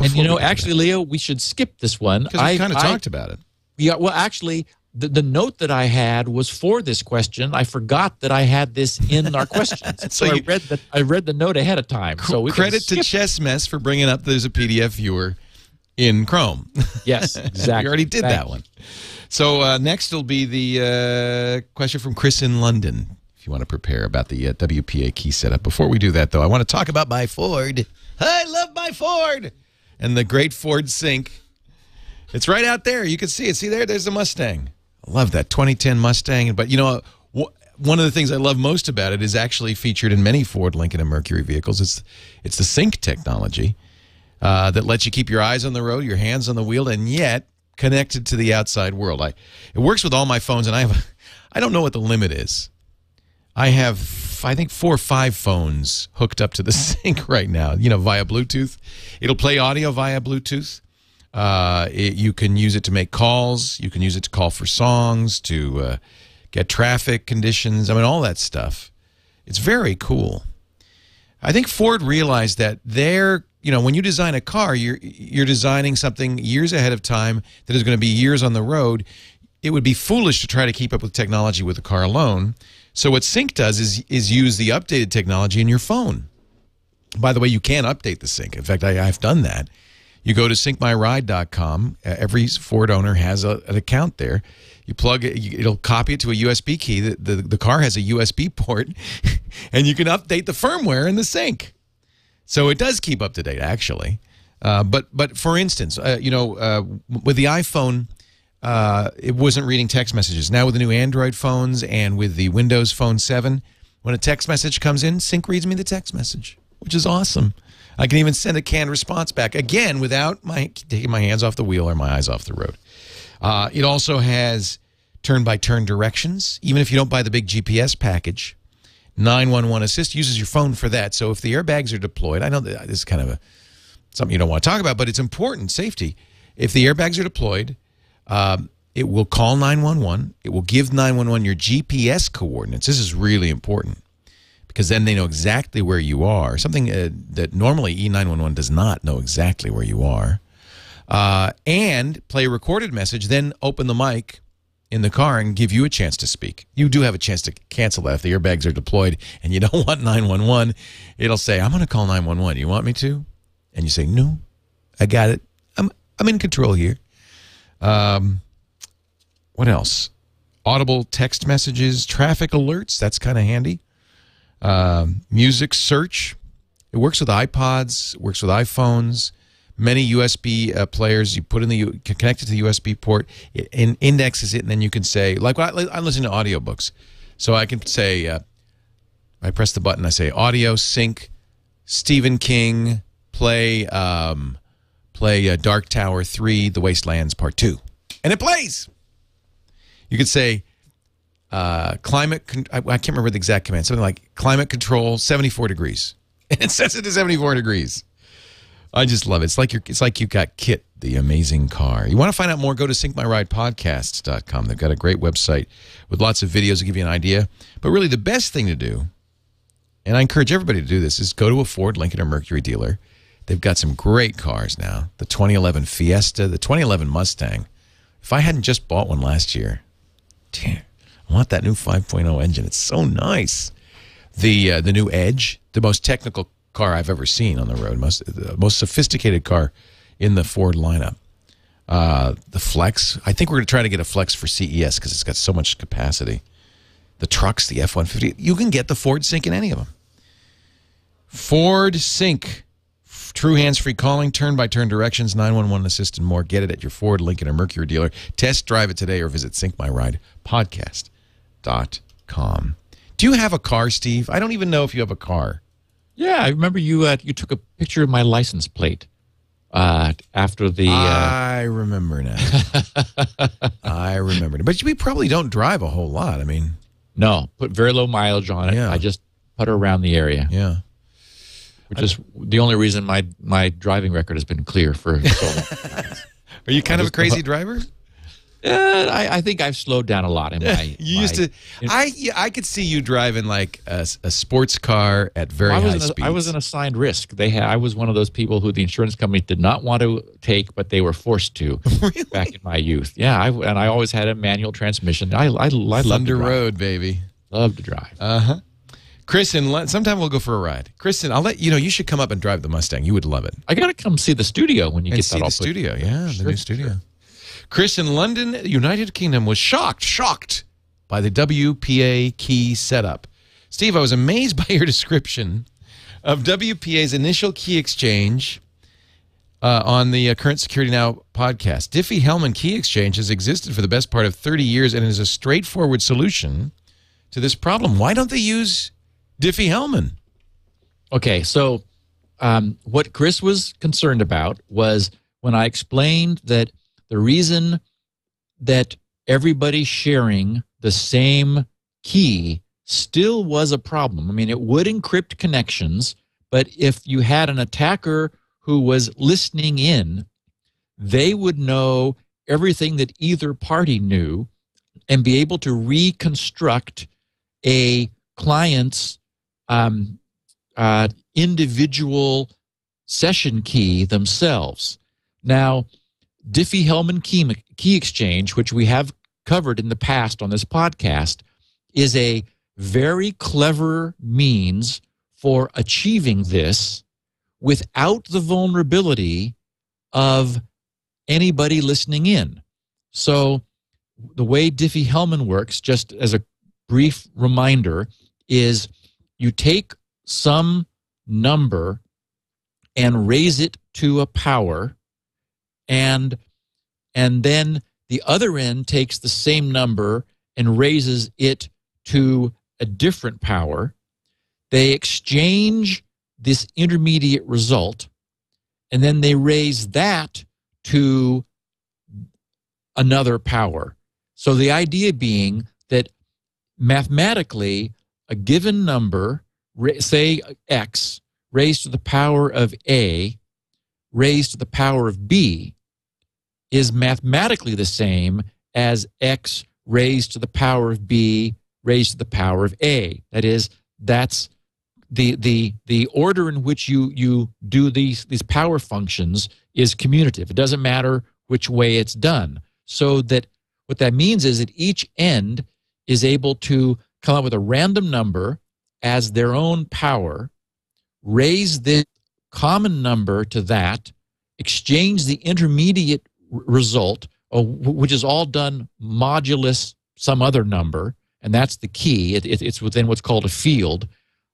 actually, Leo, we should skip this one because we kind of talked about it. Yeah. Well, actually, the note that I had was for this question. I forgot that I had this in our questions, so I read the note ahead of time. So credit to Chessmest for bringing up there's a PDF viewer in Chrome. Yes, exactly. You already did that one. So next will be the question from Chris in London, if you want to prepare about the WPA key setup. Before we do that, though, I want to talk about my Ford. I love my Ford. And the great Ford Sync. It's right out there. You can see it. See there? There's the Mustang. I love that 2010 Mustang. But, one of the things I love most about it is actually featured in many Ford, Lincoln, and Mercury vehicles. It's the Sync technology that lets you keep your eyes on the road, your hands on the wheel, and yet connected to the outside world. It works with all my phones, and I don't know what the limit is. I have, I think, 4 or 5 phones hooked up to the Sync right now, via Bluetooth. It'll play audio via Bluetooth. You can use it to make calls. You can use it to call for songs, to get traffic conditions. I mean, all that stuff. It's very cool. I think Ford realized that when you design a car, you're designing something years ahead of time that is going to be years on the road. It would be foolish to try to keep up with technology with the car alone. So what Sync does is use the updated technology in your phone. By the way, you can update the Sync. In fact, I've done that. You go to syncmyride.com. Every Ford owner has an account there. You plug it, it'll copy it to a USB key. The car has a USB port, and you can update the firmware in the Sync. So it does keep up to date, actually. But for instance, with the iPhone, it wasn't reading text messages. Now with the new Android phones and with the Windows Phone 7, when a text message comes in, Sync reads me the text message, which is awesome. I can even send a canned response back, again, without taking my hands off the wheel or my eyes off the road. It also has turn-by-turn directions, even if you don't buy the big GPS package. 911 Assist uses your phone for that. So if the airbags are deployed, I know that this is kind of something you don't want to talk about, but it's important, safety. If the airbags are deployed, it will call 911. It will give 911 your GPS coordinates. This is really important because then they know exactly where you are, something that normally E911 does not know exactly where you are. And play a recorded message, then open the mic in the car and give you a chance to speak. You do have a chance to cancel that if the airbags are deployed and you don't want 911. It'll say, I'm going to call 911. You want me to? And you say, no, I got it. I'm in control here. What else? Audible text messages, traffic alerts. That's kind of handy. Music search. It works with iPods, works with iPhones. Many USB players, you put in connect it to the USB port, it indexes it, and then you can say, like I listen to audiobooks. So I can say, I press the button, I say, audio, sync, Stephen King, play Dark Tower 3, The Wastelands Part 2. And it plays. You could say, I can't remember the exact command, something like climate control 74 degrees. And it sets it to 74 degrees. I just love it. It's like you got Kit, the amazing car. You want to find out more, go to syncmyridepodcasts.com. They've got a great website with lots of videos to give you an idea. But really the best thing to do, and I encourage everybody to do this, is go to a Ford, Lincoln, or Mercury dealer. They've got some great cars now. The 2011 Fiesta, the 2011 Mustang. If I hadn't just bought one last year, damn, I want that new 5.0 engine. It's so nice. The new Edge, the most technical car I've ever seen on the road, the most sophisticated car in the Ford lineup. The Flex, I think we're going to try to get a Flex for CES because it's got so much capacity. The trucks, the F-150, you can get the Ford Sync in any of them. Ford Sync, true hands-free calling, turn-by-turn directions, 911 assist, and more. Get it at your Ford, Lincoln, or Mercury dealer. Test drive it today or visit syncmyridepodcast.com. Do you have a car, Steve? I don't even know if you have a car. Yeah, I remember you took a picture of my license plate after the... I remember now. I remember. But we probably don't drive a whole lot. I mean... No, put very low mileage on it. Yeah. I just putter around the area. Yeah. Which is the only reason my driving record has been clear for so long. Are you kind of a crazy driver? I think I've slowed down a lot in my... I could see you driving like a sports car at very high speeds. I was an assigned risk. I was one of those people who the insurance company did not want to take, but they were forced to. Really? Back in my youth. Yeah, I always had a manual transmission. I love to drive. Thunder Road, baby. Love to drive. Uh-huh. Kristen, sometime we'll go for a ride. Kristen, I'll let you know. You should come up and drive the Mustang. You would love it. I got to come see the studio when you get that all put together. The studio, yeah, the new studio. Sure. Chris in London, United Kingdom, was shocked by the WPA key setup. Steve, I was amazed by your description of WPA's initial key exchange on the Current Security Now podcast. Diffie-Hellman key exchange has existed for the best part of 30 years and is a straightforward solution to this problem. Why don't they use Diffie-Hellman? Okay, so what Chris was concerned about was when I explained that the reason that everybody sharing the same key still was a problem. I mean, it would encrypt connections, but if you had an attacker who was listening in, they would know everything that either party knew and be able to reconstruct a client's individual session key themselves. Now, Diffie-Hellman key exchange, which we have covered in the past on this podcast, is a very clever means for achieving this without the vulnerability of anybody listening in. So the way Diffie-Hellman works, just as a brief reminder, is you take some number and raise it to a power, and then the other end takes the same number and raises it to a different power. They exchange this intermediate result, and then they raise that to another power. So the idea being that mathematically, a given number, say x, raised to the power of a, raised to the power of b, is mathematically the same as x raised to the power of b raised to the power of a. That is, that's the order in which you do these power functions is commutative. It doesn't matter which way it's done. So that what that means is that each end is able to come up with a random number as their own power, raise the common number to that, exchange the intermediate result, which is all done modulus some other number, and that's the key. It's within what's called a field,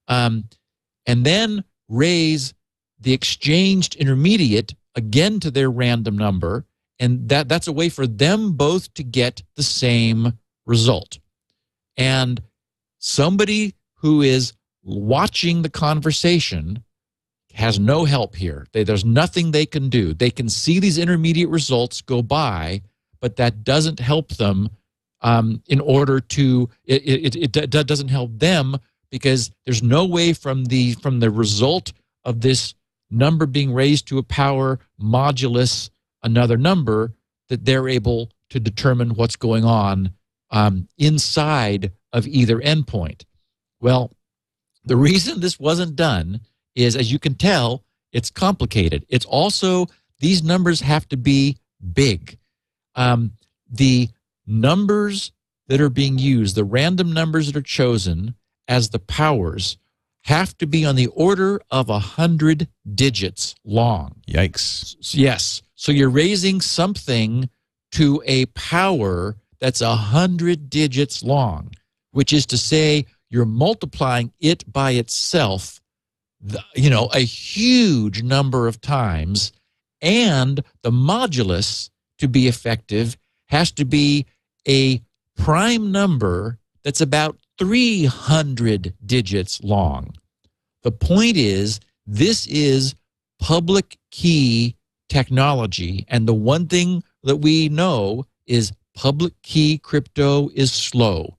and then raise the exchanged intermediate again to their random number, and that's a way for them both to get the same result. And somebody who is watching the conversation has no help here. There's nothing they can do. They can see these intermediate results go by, but that doesn't help them in order to, it doesn't help them, because there's no way from the result of this number being raised to a power modulus another number that they're able to determine what's going on inside of either endpoint. Well, the reason this wasn't done is, as you can tell, it's complicated. It's also, these numbers have to be big. The numbers that are being used, the random numbers that are chosen as the powers, have to be on the order of 100 digits long. Yikes. Yes. So you're raising something to a power that's 100 digits long, which is to say you're multiplying it by itself, a huge number of times, and the modulus, to be effective, has to be a prime number that's about 300 digits long. The point is, this is public key technology, and the one thing that we know is public key crypto is slow.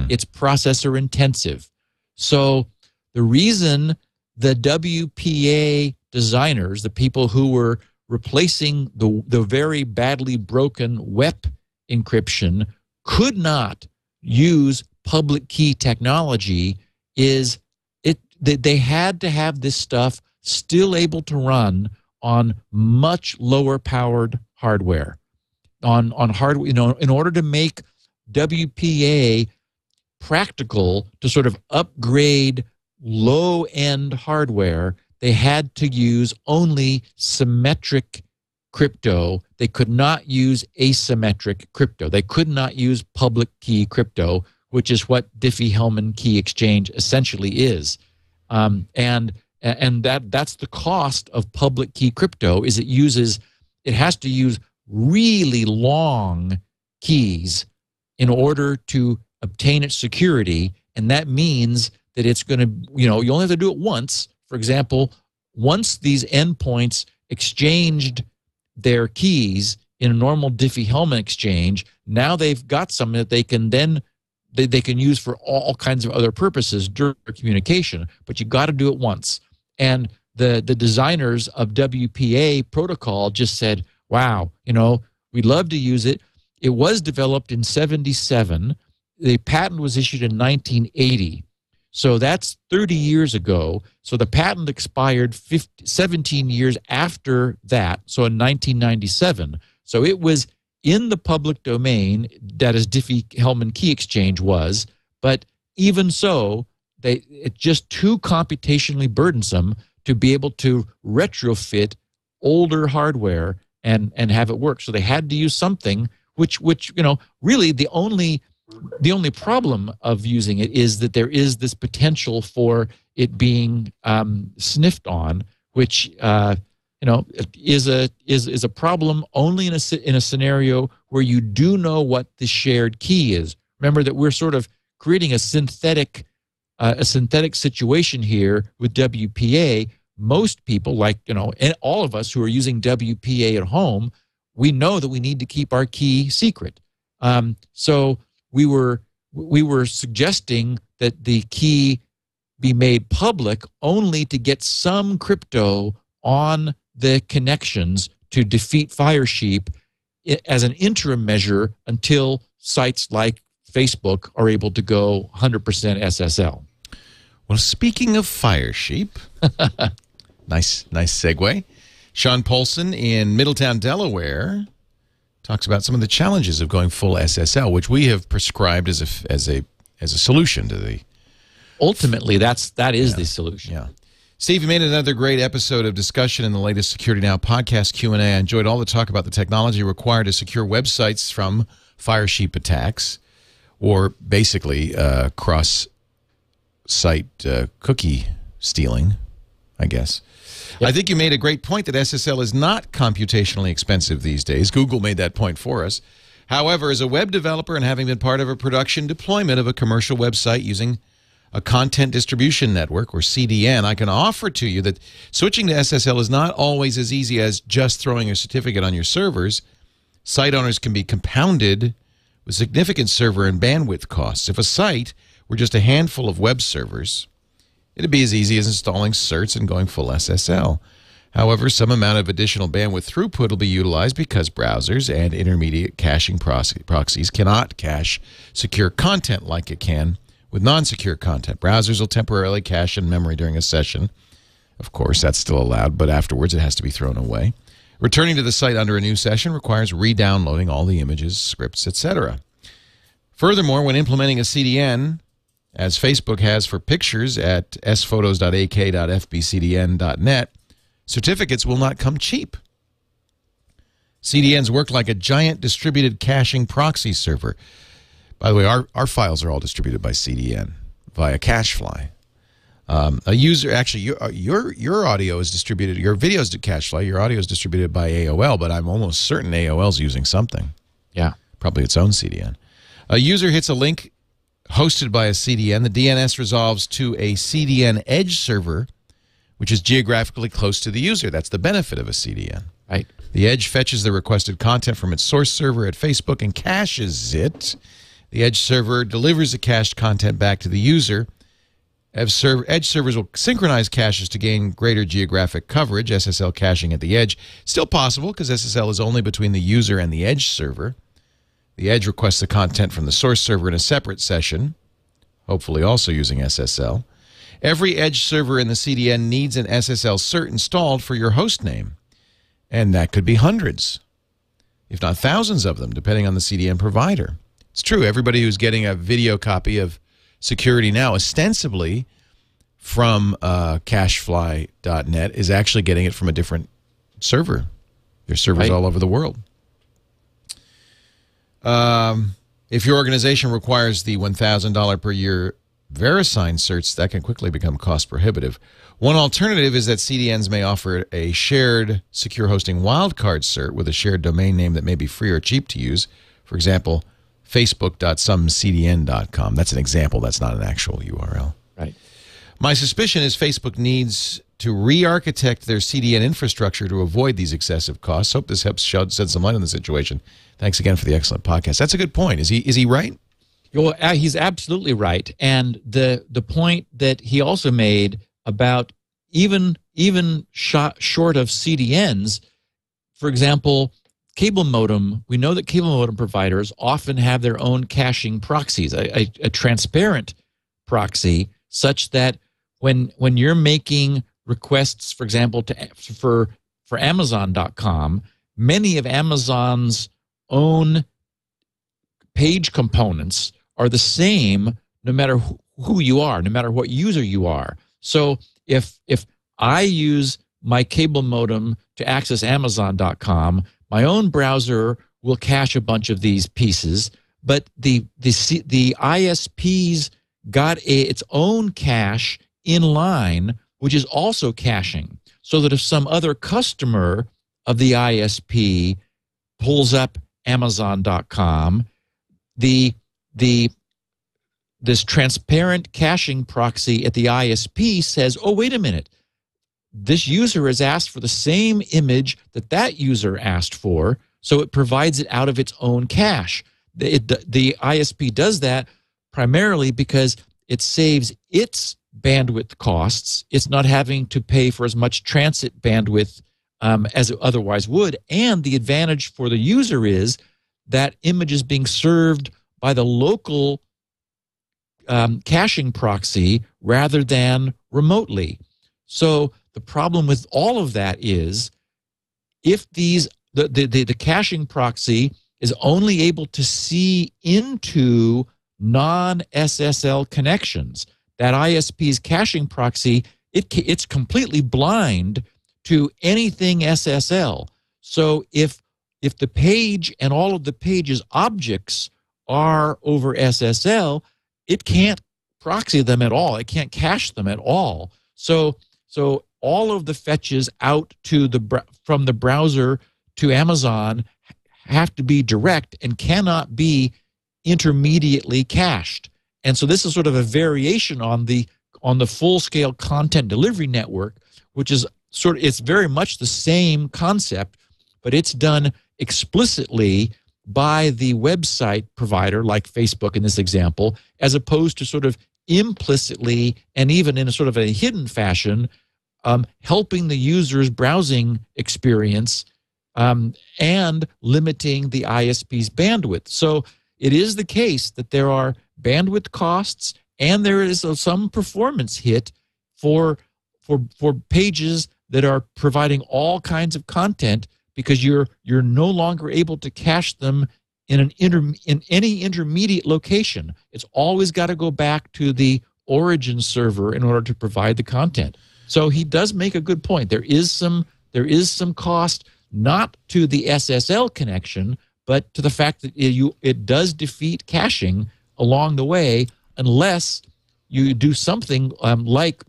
It's processor intensive. So the reason the WPA designers, the people who were replacing the very badly broken WEP encryption, could not use public key technology is they had to have this stuff still able to run on much lower powered hardware. On hardware, in order to make WPA practical to sort of upgrade low-end hardware, they had to use only symmetric crypto. They could not use asymmetric crypto. They could not use public key crypto, which is what Diffie-Hellman key exchange essentially is. And that's the cost of public key crypto, is it has to use really long keys in order to obtain its security, and that means that it's going to, you only have to do it once. For example, once these endpoints exchanged their keys in a normal Diffie-Hellman exchange, now they've got something that they can then they can use for all kinds of other purposes during communication, but you got to do it once. And the designers of WPA protocol just said, wow, we'd love to use it. It was developed in 77. The patent was issued in 1980. So that's 30 years ago. So the patent expired 17 years after that, so in 1997. So it was in the public domain, that is Diffie-Hellman key exchange was, but even so, it's just too computationally burdensome to be able to retrofit older hardware and have it work. So they had to use something which really the only problem of using it is that there is this potential for it being sniffed on, which is a problem only in a scenario where you do know what the shared key is. Remember that we're sort of creating a synthetic situation here with WPA. Most people, and all of us who are using WPA at home, we know that we need to keep our key secret. So we were suggesting that the key be made public only to get some crypto on the connections to defeat Firesheep as an interim measure until sites like Facebook are able to go 100% SSL. Well, speaking of Firesheep, nice segue. Sean Polson in Middletown, Delaware, talks about some of the challenges of going full SSL, which we have prescribed as a solution to the. Ultimately, that is the solution. Yeah. Steve, you made another great episode of discussion in the latest Security Now podcast Q&A. I enjoyed all the talk about the technology required to secure websites from Firesheep attacks, or basically cross-site cookie stealing, I guess. Yep. I think you made a great point that SSL is not computationally expensive these days. Google made that point for us. However, as a web developer and having been part of a production deployment of a commercial website using a content distribution network, or CDN, I can offer to you that switching to SSL is not always as easy as just throwing a certificate on your servers. Site owners can be compounded with significant server and bandwidth costs. If a site were just a handful of web servers, it'd be as easy as installing certs and going full SSL. However, some amount of additional bandwidth throughput will be utilized because browsers and intermediate caching proxies cannot cache secure content like it can with non-secure content. Browsers will temporarily cache in memory during a session. Of course, that's still allowed, but afterwards it has to be thrown away. Returning to the site under a new session requires re-downloading all the images, scripts, etc. Furthermore, when implementing a CDN, as Facebook has for pictures at sphotos.ak.fbcdn.net, certificates will not come cheap. CDNs work like a giant distributed caching proxy server. By the way, our files are all distributed by CDN via CacheFly. A user, actually, your audio is distributed, your video is to CacheFly, your audio is distributed by AOL, but I'm almost certain AOL's using something. Yeah. Probably its own CDN. A user hits a link hosted by a CDN. The DNS resolves to a CDN edge server, which is geographically close to the user. That's the benefit of a CDN. Right. The edge fetches the requested content from its source server at Facebook and caches it. The edge server delivers the cached content back to the user. Edge servers will synchronize caches to gain greater geographic coverage. SSL caching at the edge still possible because SSL is only between the user and the edge server. The edge requests the content from the source server in a separate session, hopefully also using SSL. Every edge server in the CDN needs an SSL cert installed for your host name, and that could be hundreds, if not thousands of them, depending on the CDN provider. It's true, everybody who's getting a video copy of Security Now, ostensibly from cachefly.net, is actually getting it from a different server. There's servers all over the world. If your organization requires the $1,000 per year VeriSign certs, that can quickly become cost prohibitive. One alternative is that CDNs may offer a shared secure hosting wildcard cert with a shared domain name that may be free or cheap to use. For example, facebook.somecdn.com. That's an example. That's not an actual URL. Right. My suspicion is Facebook needs to re-architect their CDN infrastructure to avoid these excessive costs. Hope this helps shed some light on the situation. Thanks again for the excellent podcast. That's a good point. Is he right? Well, he's absolutely right. And the point that he also made about even short of CDNs, for example, cable modem, we know that cable modem providers often have their own caching proxies, a transparent proxy, such that when you're making requests, for example, for Amazon.com, many of Amazon's own page components are the same no matter who you are, no matter what user you are. So if I use my cable modem to access Amazon.com, my own browser will cache a bunch of these pieces, but the ISP's got its own cache in line, which is also caching, so that if some other customer of the ISP pulls up Amazon.com, this transparent caching proxy at the ISP says, oh, wait a minute, this user has asked for the same image that user asked for, so it provides it out of its own cache. The ISP does that primarily because it saves its bandwidth costs. It's not having to pay for as much transit bandwidth as it otherwise would. And the advantage for the user is that image is being served by the local caching proxy rather than remotely. So the problem with all of that is if the caching proxy is only able to see into non-SSL connections, that ISP's caching proxy, it's completely blind to anything SSL. So if the page and all of the page's objects are over SSL, it can't proxy them at all. It can't cache them at all. So all of the fetches out to from the browser to Amazon have to be direct and cannot be intermediately cached. And so this is sort of a variation on the full-scale content delivery network, which is it's very much the same concept, but it's done explicitly by the website provider, like Facebook in this example, as opposed to sort of implicitly and even in a sort of a hidden fashion, helping the user's browsing experience and limiting the ISP's bandwidth. So it is the case that there are bandwidth costs and there is some performance hit for pages that are providing all kinds of content, because you're no longer able to cache them in any intermediate location. It's always got to go back to the origin server in order to provide the content. So he does make a good point. There is some cost, not to the SSL connection, but to the fact that it does defeat caching along the way, unless you do something like,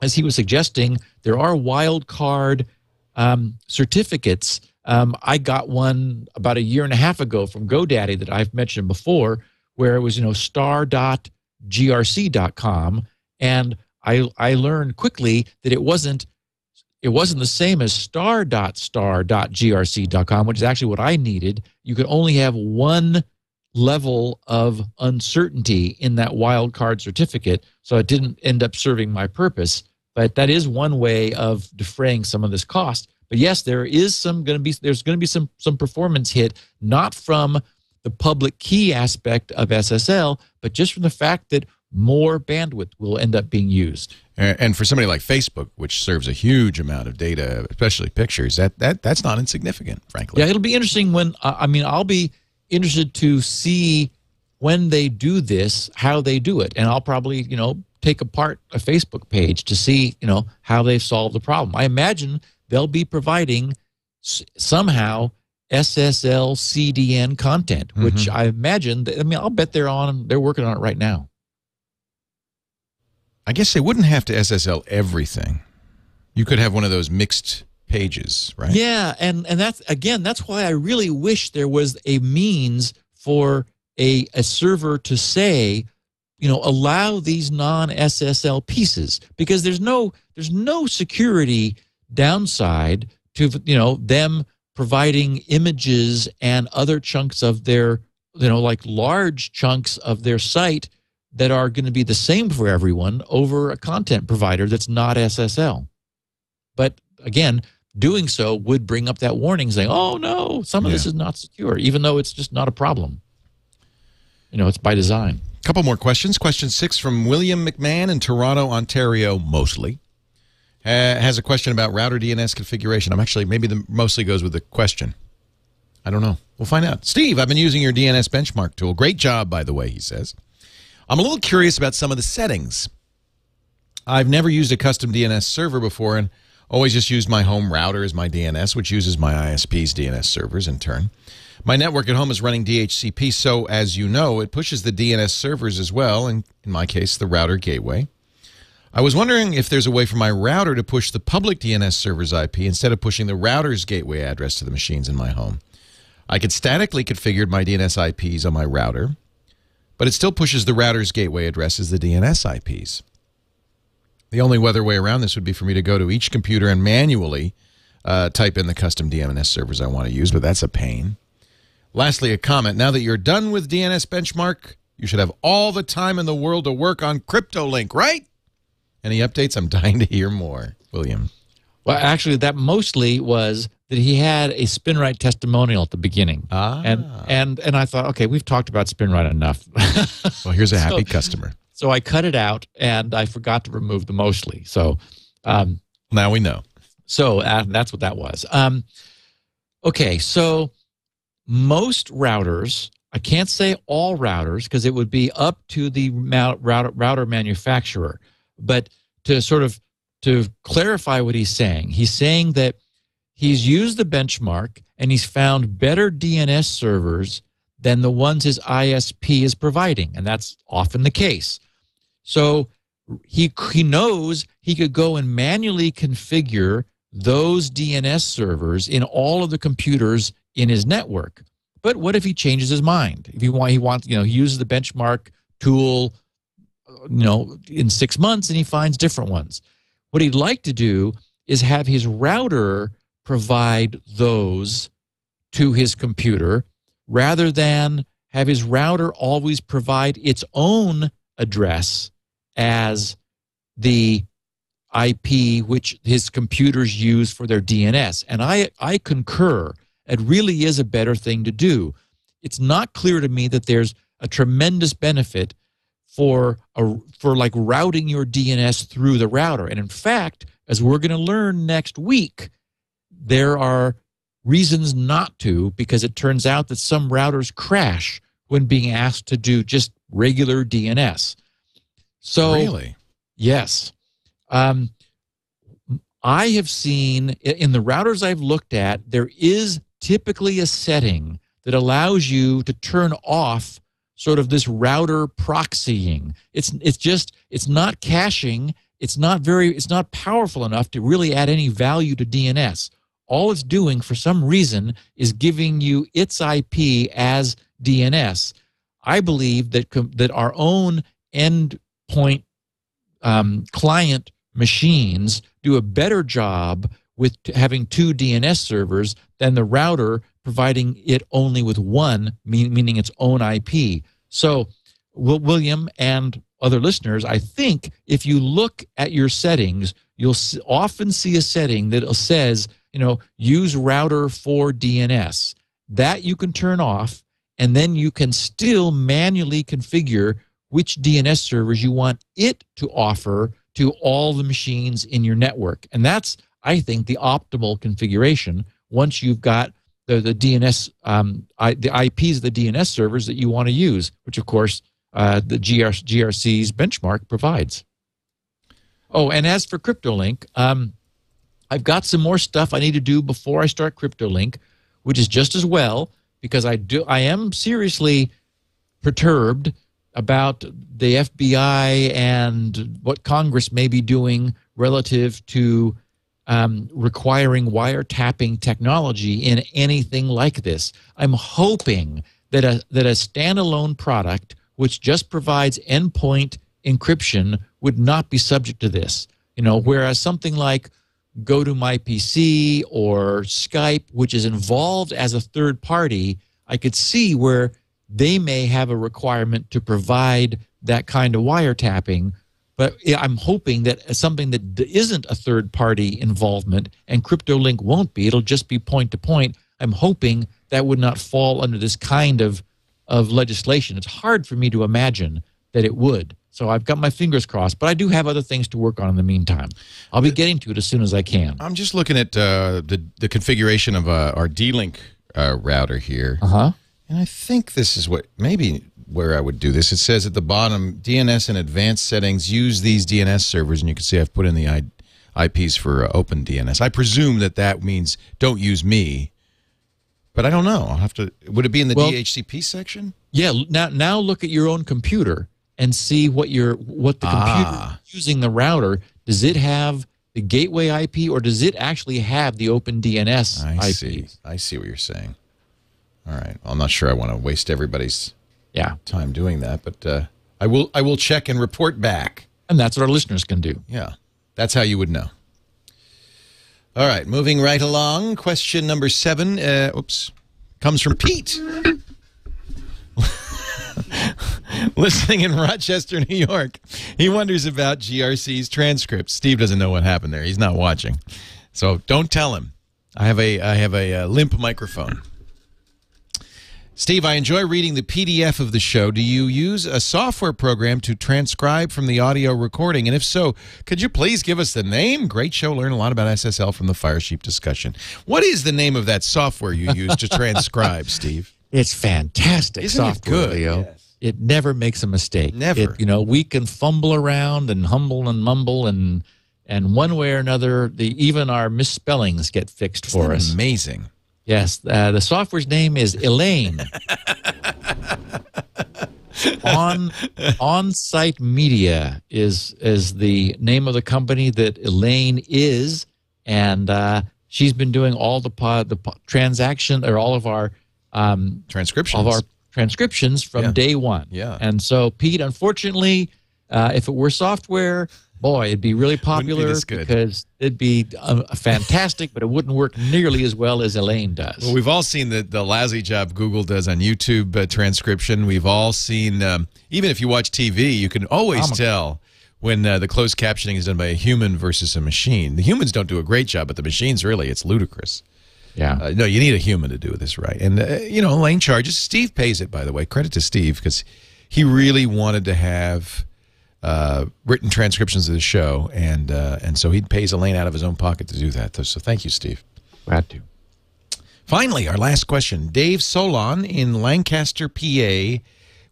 as he was suggesting, there are wildcard certificates. I got one about a year and a half ago from GoDaddy that I've mentioned before, where it was star.grc.com, and I learned quickly that it wasn't the same as star.grc.com, which is actually what I needed. You could only have one level of uncertainty in that wildcard certificate, so it didn't end up serving my purpose. But that is one way of defraying some of this cost. But yes, there's going to be some performance hit, not from the public key aspect of SSL, but just from the fact that more bandwidth will end up being used. And for somebody like Facebook, which serves a huge amount of data, especially pictures, that's not insignificant, frankly. Yeah, it'll be interesting when I'll be interested to see when they do this, how they do it, and I'll probably take apart a Facebook page to see how they've solved the problem. I imagine they'll be providing somehow SSL CDN content, which I imagine I'll bet they're working on it right now. I guess they wouldn't have to SSL everything. You could have one of those mixed pages, right? Yeah, and that's why I really wish there was a means for a server to say, allow these non-SSL pieces, because there's no security downside to them providing images and other chunks of their like large chunks of their site that are going to be the same for everyone over a content provider that's not SSL. But again, doing so would bring up that warning saying, oh, no, some of this is not secure, even though it's just not a problem. It's by design. A couple more questions. Question 6 from William McMahon in Toronto, Ontario, mostly. Has a question about router DNS configuration. Maybe the mostly goes with the question. I don't know. We'll find out. Steve, I've been using your DNS benchmark tool. Great job, by the way, he says. I'm a little curious about some of the settings. I've never used a custom DNS server before and always just used my home router as my DNS, which uses my ISP's DNS servers in turn. My network at home is running DHCP, so as you know, it pushes the DNS servers as well, and in my case, the router gateway. I was wondering if there's a way for my router to push the public DNS server's IP instead of pushing the router's gateway address to the machines in my home. I could statically configure my DNS IPs on my router, but it still pushes the router's gateway address as the DNS IPs. The only other way around this would be for me to go to each computer and manually type in the custom DNS servers I want to use, but that's a pain. Lastly, a comment. Now that you're done with DNS benchmark, you should have all the time in the world to work on CryptoLink, right? Any updates? I'm dying to hear more. William. Well, actually, that mostly was that he had a Spinrite testimonial at the beginning. And I thought, okay, we've talked about Spinrite enough. Well, here's a happy customer. So I cut it out, and I forgot to remove the mostly. So now we know. So that's what that was. Okay, so most routers, I can't say all routers because it would be up to the router manufacturer. But to clarify what he's saying that he's used the benchmark and he's found better DNS servers than the ones his ISP is providing, and that's often the case. So he knows he could go and manually configure those DNS servers in all of the computers in his network. But what if he changes his mind? If he wants, he uses the benchmark tool, in 6 months and he finds different ones. What he'd like to do is have his router provide those to his computer rather than have his router always provide its own address as the IP which his computers use for their DNS. And I concur. It really is a better thing to do. It's not clear to me that there's a tremendous benefit for like routing your DNS through the router. And in fact, as we're going to learn next week, there are reasons not to, because it turns out that some routers crash when being asked to do just regular DNS. So, really? Yes. I have seen in the routers I've looked at, there is typically a setting that allows you to turn off sort of this router proxying. It's not caching. It's not powerful enough to really add any value to DNS. All it's doing for some reason is giving you its IP as DNS. I believe that our own endpoint client machines do a better job with having 2 DNS servers than the router providing it only with one, meaning its own IP. So, William and other listeners, I think if you look at your settings, you'll often see a setting that says, use router for DNS. That you can turn off, and then you can still manually configure which DNS servers you want it to offer to all the machines in your network. And that's, I think, the optimal configuration once you've got the DNS, the IPs of the DNS servers that you want to use, which, of course, the GRC's benchmark provides. Oh, and as for CryptoLink, I've got some more stuff I need to do before I start CryptoLink, which is just as well, because I am seriously perturbed about the FBI and what Congress may be doing relative to requiring wiretapping technology in anything like this. I'm hoping that a standalone product which just provides endpoint encryption would not be subject to this. Whereas something like GoToMyPC or Skype, which is involved as a third party, I could see where they may have a requirement to provide that kind of wiretapping. But I'm hoping that something that isn't a third-party involvement, and CryptoLink won't be, it'll just be point-to-point, I'm hoping that would not fall under this kind of legislation. It's hard for me to imagine that it would. So I've got my fingers crossed, but I do have other things to work on in the meantime. I'll be getting to it as soon as I can. I'm just looking at the configuration of our D-Link router here. And I think this is maybe where I would do this. It says at the bottom, DNS and advanced settings, use these DNS servers, and you can see I've put in the IPs for open DNS. I presume that means don't use me, but I don't know. I'll have to. Would it be in the DHCP section? Yeah. Now look at your own computer and see what the computer using the router. Does it have the gateway IP, or does it actually have the open DNS IP? I see what you're saying. All right. I'm not sure I want to waste everybody's time doing that, but I will check and report back. And that's what our listeners can do. Yeah. That's how you would know. All right. Moving right along. Question number 7. Comes from Pete. Listening in Rochester, New York. He wonders about GRC's transcripts. Steve doesn't know what happened there. He's not watching. So don't tell him. I have a limp microphone. Steve, I enjoy reading the PDF of the show. Do you use a software program to transcribe from the audio recording? And if so, could you please give us the name? Great show. Learn a lot about SSL from the Firesheep discussion. What is the name of that software you use to transcribe, Steve? It's fantastic. Isn't software, it good? Leo. Yes. It never makes a mistake. Never. We can fumble around and humble and mumble, and one way or another, even our misspellings get fixed for us. Amazing. Yes, the software's name is Elaine. On-Site Media is the name of the company that Elaine is, and she's been doing all the transaction, or all of our transcriptions from day one. Yeah. And so, Pete, unfortunately, if it were software, boy, it'd be really popular because it'd be fantastic, but it wouldn't work nearly as well as Elaine does. Well, we've all seen the lousy job Google does on YouTube transcription. We've all seen, even if you watch TV, you can always tell when the closed captioning is done by a human versus a machine. The humans don't do a great job, but the machines it's ludicrous. Yeah. No, you need a human to do this right. And, Elaine charges. Steve pays it, by the way. Credit to Steve, because he really wanted to have written transcriptions of the show, and so he pays Elaine out of his own pocket to do that. So thank you, Steve. Glad to. Finally, our last question. Dave Solon in Lancaster, PA,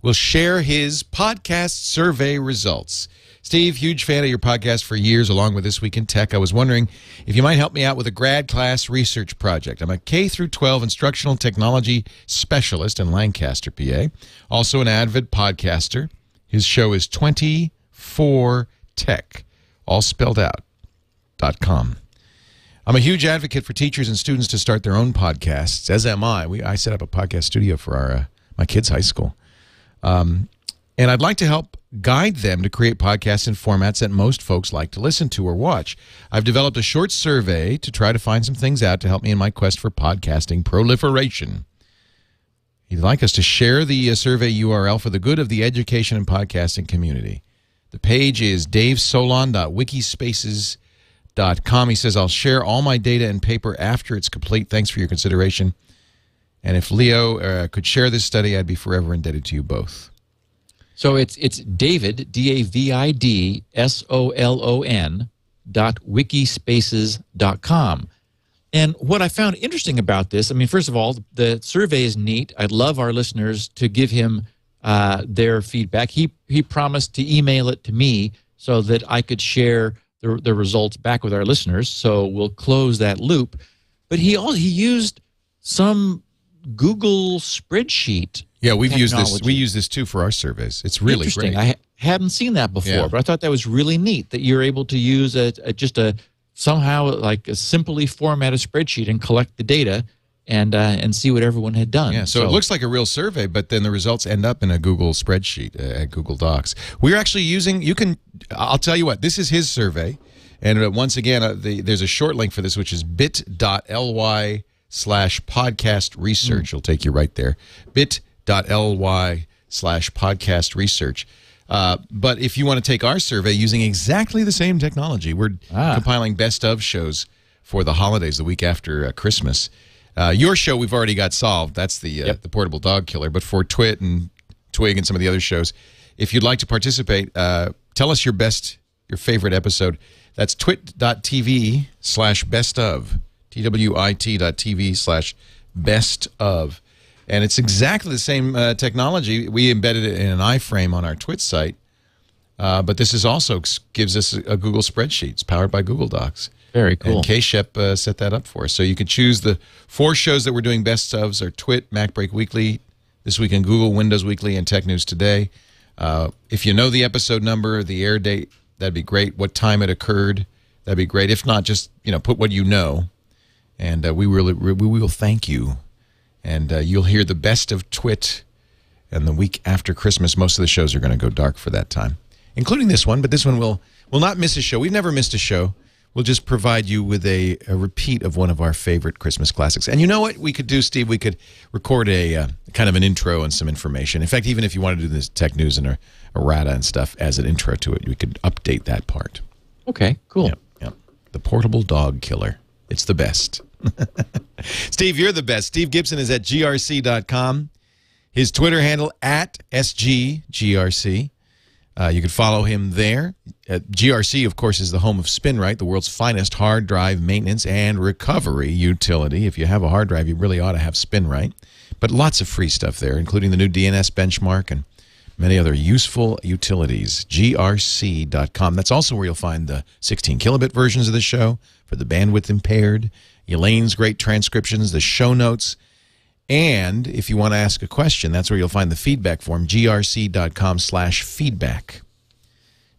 will share his podcast survey results. Steve, huge fan of your podcast for years, along with This Week in Tech. I was wondering if you might help me out with a grad class research project. I'm a K-12 instructional technology specialist in Lancaster, PA, also an avid podcaster. His show is 24tech, all spelled out, .com. I'm a huge advocate for teachers and students to start their own podcasts, as am I. I set up a podcast studio for my kids' high school. And I'd like to help guide them to create podcasts in formats that most folks like to listen to or watch. I've developed a short survey to try to find some things out to help me in my quest for podcasting proliferation. He'd like us to share the survey URL for the good of the education and podcasting community. The page is davesolon.wikispaces.com. He says, I'll share all my data and paper after it's complete. Thanks for your consideration. And if Leo could share this study, I'd be forever indebted to you both. So it's David, DavidSolon.wikispaces.com. And what I found interesting about this, I mean, first of all, the survey is neat. I'd love our listeners to give him their feedback. He promised to email it to me so that I could share the results back with our listeners. So we'll close that loop. But he used some Google spreadsheet. Yeah, we've used this. We use this too for our surveys. It's really interesting. great. I hadn't seen that before, but I thought that was really neat that you're able to use somehow like a simply formatted spreadsheet and collect the data and see what everyone had done. Yeah, so it looks like a real survey, but then the results end up in a Google spreadsheet at Google Docs. We're actually using, I'll tell you what, this is his survey. And once again, there's a short link for this, which is bit.ly/podcast research. It'll take you right there. bit.ly/podcast research. But if you want to take our survey using exactly the same technology, we're compiling best of shows for the holidays, the week after Christmas. Your show we've already got solved. That's the portable dog killer. But for Twit and Twig and some of the other shows, if you'd like to participate, tell us your favorite episode. That's twit.tv/bestof, twit.tv/bestof. And it's exactly the same technology. We embedded it in an iframe on our Twit site. But this is also gives us a Google spreadsheet. It's powered by Google Docs. Very cool. And K-Shep set that up for us. So you can choose the 4 shows that we're doing best ofs are Twit, MacBreak Weekly, This Week in Google, Windows Weekly, and Tech News Today. If you know the episode number, the air date, that'd be great. What time it occurred, that'd be great. If not, just put what you know, and we will thank you. And you'll hear the best of Twit. And the week after Christmas, most of the shows are going to go dark for that time, including this one. But this one will not miss a show. We've never missed a show. We'll just provide you with a repeat of one of our favorite Christmas classics. And you know what we could do, Steve? We could record a kind of an intro and some information. In fact, even if you want to do this tech news and errata and stuff as an intro to it, we could update that part. Okay, cool. Yep. The portable dog killer. It's the best. Steve, you're the best. Steve Gibson is at grc.com. His Twitter handle at SGGRC. You can follow him there. GRC, of course, is the home of Spinrite, the world's finest hard drive maintenance and recovery utility. If you have a hard drive, you really ought to have Spinrite. But lots of free stuff there, including the new DNS benchmark and many other useful utilities. grc.com. That's also where you'll find the 16 kilobit versions of the show for the bandwidth impaired, Elaine's great transcriptions, the show notes, and if you want to ask a question, that's where you'll find the feedback form, grc.com/feedback.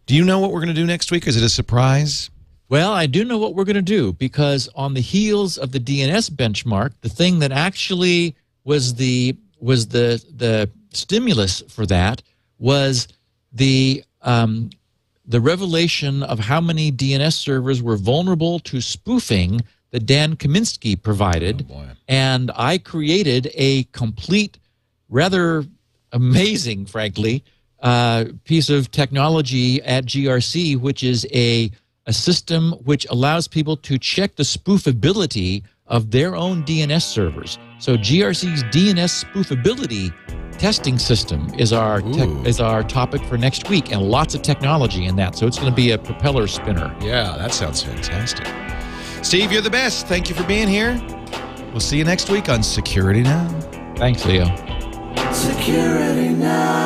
Do you know what we're going to do next week? Is it a surprise? Well, I do know what we're going to do, because on the heels of the DNS benchmark, the thing that actually was the stimulus for that was the revelation of how many DNS servers were vulnerable to spoofing that Dan Kaminsky provided. Oh, boy. And I created a complete, rather amazing, frankly, piece of technology at GRC, which is a system which allows people to check the spoofability of their own DNS servers. So GRC's DNS spoofability testing system is our topic for next week, and lots of technology in that. So it's going to be a propeller spinner. Yeah, that sounds fantastic. Steve, you're the best. Thank you for being here. We'll see you next week on Security Now. Thanks, Leo. Security Now.